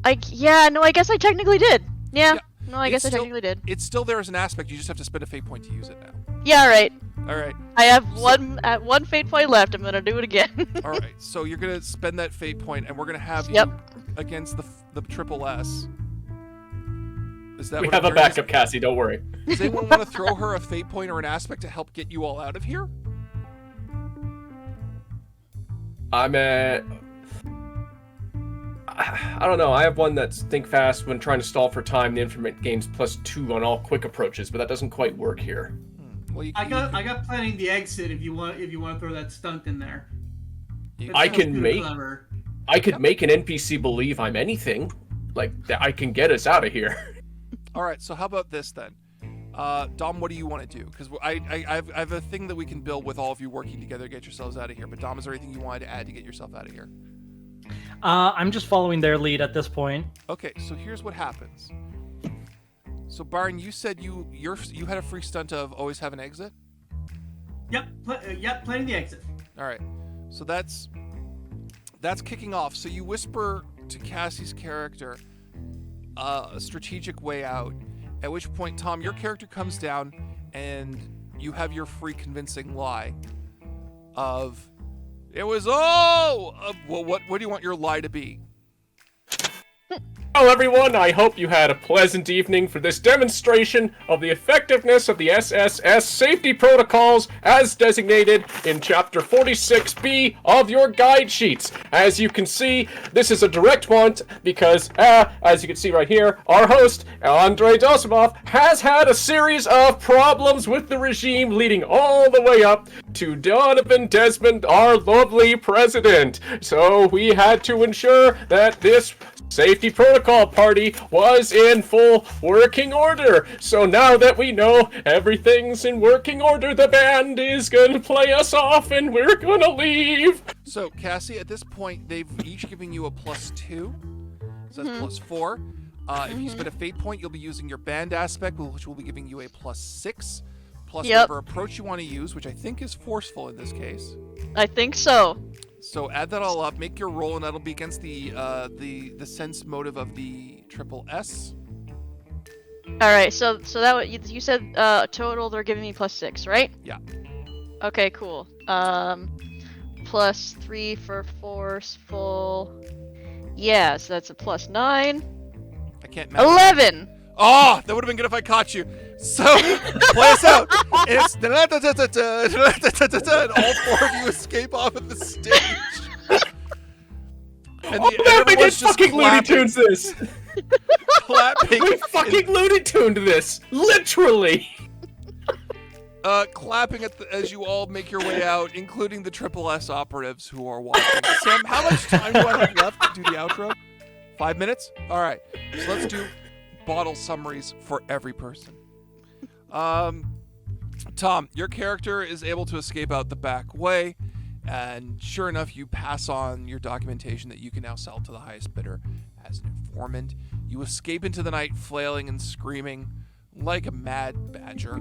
I guess I technically did. Yeah. Yeah, No, I guess I still- technically did. It's still there as an aspect. You just have to spend a fate point to use it now. Yeah, alright. All right. I have one fate point left. I'm gonna do it again. All right. So you're gonna spend that fate point, and we're gonna have Yep. you against the Triple S. Is that We what have a it is? backup, Cassie, don't worry. Does anyone want to throw her a fate point or an aspect to help get you all out of here? I'm at... I don't know, I have one that's think fast when trying to stall for time. The instrument gains +2 on all quick approaches, but that doesn't quite work here. Well, I got planning the exit if you want to throw that stunt in there. You- That I sounds can good, make- clever. I could make an NPC believe I'm anything. Like, I can get us out of here. All right. So how about this then? Dom, what do you want to do? Because I have a thing that we can build with all of you working together to get yourselves out of here. But Dom, is there anything you wanted to add to get yourself out of here? I'm just following their lead at this point. Okay, so here's what happens. So Byron, you said you had a free stunt of always have an exit. Yep, planning the exit. All right, so that's kicking off. So you whisper to Cassie's character a strategic way out. At which point, Tom, your character comes down and you have your free convincing lie of it was well, what do you want your lie to be? Hello everyone, I hope you had a pleasant evening for this demonstration of the effectiveness of the SSS safety protocols as designated in Chapter 46B of your guide sheets. As you can see, this is a direct want because, as you can see right here, our host, Andrei Dosimov, has had a series of problems with the regime leading all the way up to Donovan Desmond, our lovely president. So we had to ensure that this safety protocol party was in full working order. So now that we know everything's in working order, the band is gonna play us off and we're gonna leave. So Cassie, at this point, they've each given you a +2, so that's +4. If you spend a fate point, you'll be using your band aspect, which will be giving you a +6, plus whatever approach you want to use, which I think is forceful in this case. I think so. So add that all up, make your roll, and that'll be against the sense motive of the Triple S. All right, so that you said total they're giving me +6, right? Yeah. Okay, cool. +3 for forceful. Yeah, so that's a +9. I can't match. 11. Oh, that would have been good if I caught you. So, play us out. And it's and all four of you escape off of the stage. And Oh man, we did everyone's just fucking Looney Tunes this! clapping. We fucking Looney Tuned this! Literally! clapping as you all make your way out, including the Triple S operatives who are watching. Sam, how much time do I have left to do the outro? 5 minutes? All right. So let's do bottle summaries for every person. Tom, your character is able to escape out the back way, and sure enough, you pass on your documentation that you can now sell to the highest bidder as an informant. You escape into the night, flailing and screaming like a mad badger,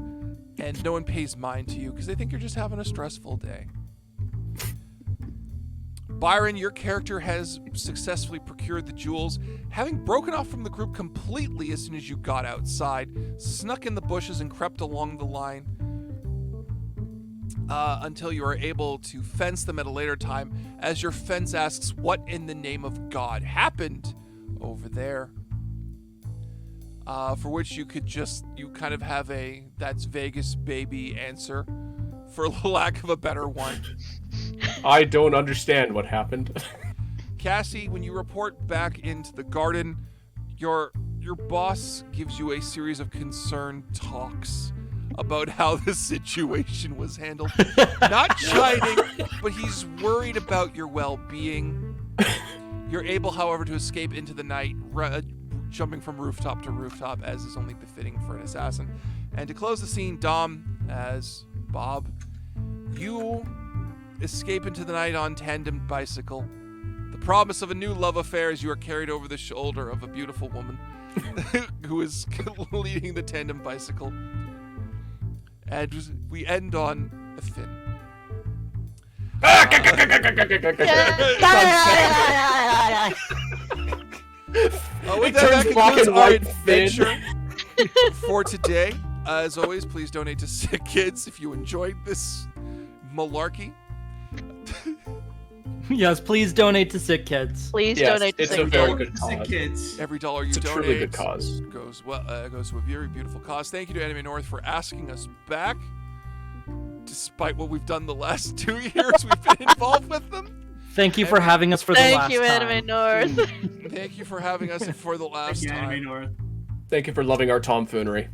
and no one pays mind to you because they think you're just having a stressful day. Byron, your character has successfully procured the jewels, having broken off from the group completely as soon as you got outside, snuck in the bushes and crept along the line until you are able to fence them at a later time, as your fence asks, what in the name of God happened over there? For which you kind of have a that's Vegas baby answer, for lack of a better one. I don't understand what happened. Cassie, when you report back into the garden, your boss gives you a series of concerned talks about how the situation was handled. Not chiding, but he's worried about your well-being. You're able, however, to escape into the night, jumping from rooftop to rooftop, as is only befitting for an assassin. And to close the scene, Dom, as Bob, you escape into the night on tandem bicycle. The promise of a new love affair as you are carried over the shoulder of a beautiful woman who is leading the tandem bicycle. And we end on a fin. With that concludes our adventure for today. As always, please donate to Sick Kids if you enjoyed this malarkey. Yes, please donate to Sick Kids. Please Yes, donate to it's Sick a Kids. very good Sick cause. kids. Every dollar you It's a donate truly good cause. goes to a very beautiful cause. Thank you to Anime North for asking us back, despite what we've done the last 2 years we've been involved with them. Thank you for having us for the last Thank you, time. Anime North. Thank you for having us for the last Thank you, Anime time. North. Thank you for loving our tomfoonery.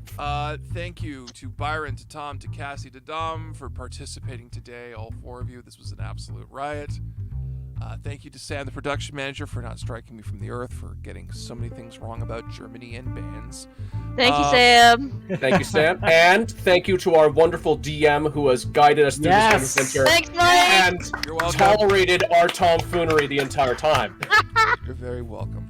Thank you to Byron, to Tom, to Cassie, to Dom for participating today. All 4 of you. This was an absolute riot. Thank you to Sam, the production manager, for not striking me from the earth, for getting so many things wrong about Germany and bands. Thank you, Sam. Thank you, Sam. And thank you to our wonderful DM who has guided us through Yes. this adventure Thanks, Mike. and You're welcome. tolerated our tomfoonery the entire time. You're very welcome.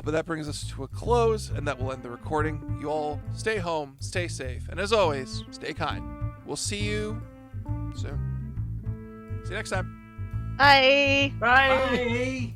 But that brings us to a close, and that will end the recording. You all stay home, stay safe, and as always, stay kind. We'll see you soon. See you next time. Bye. Bye.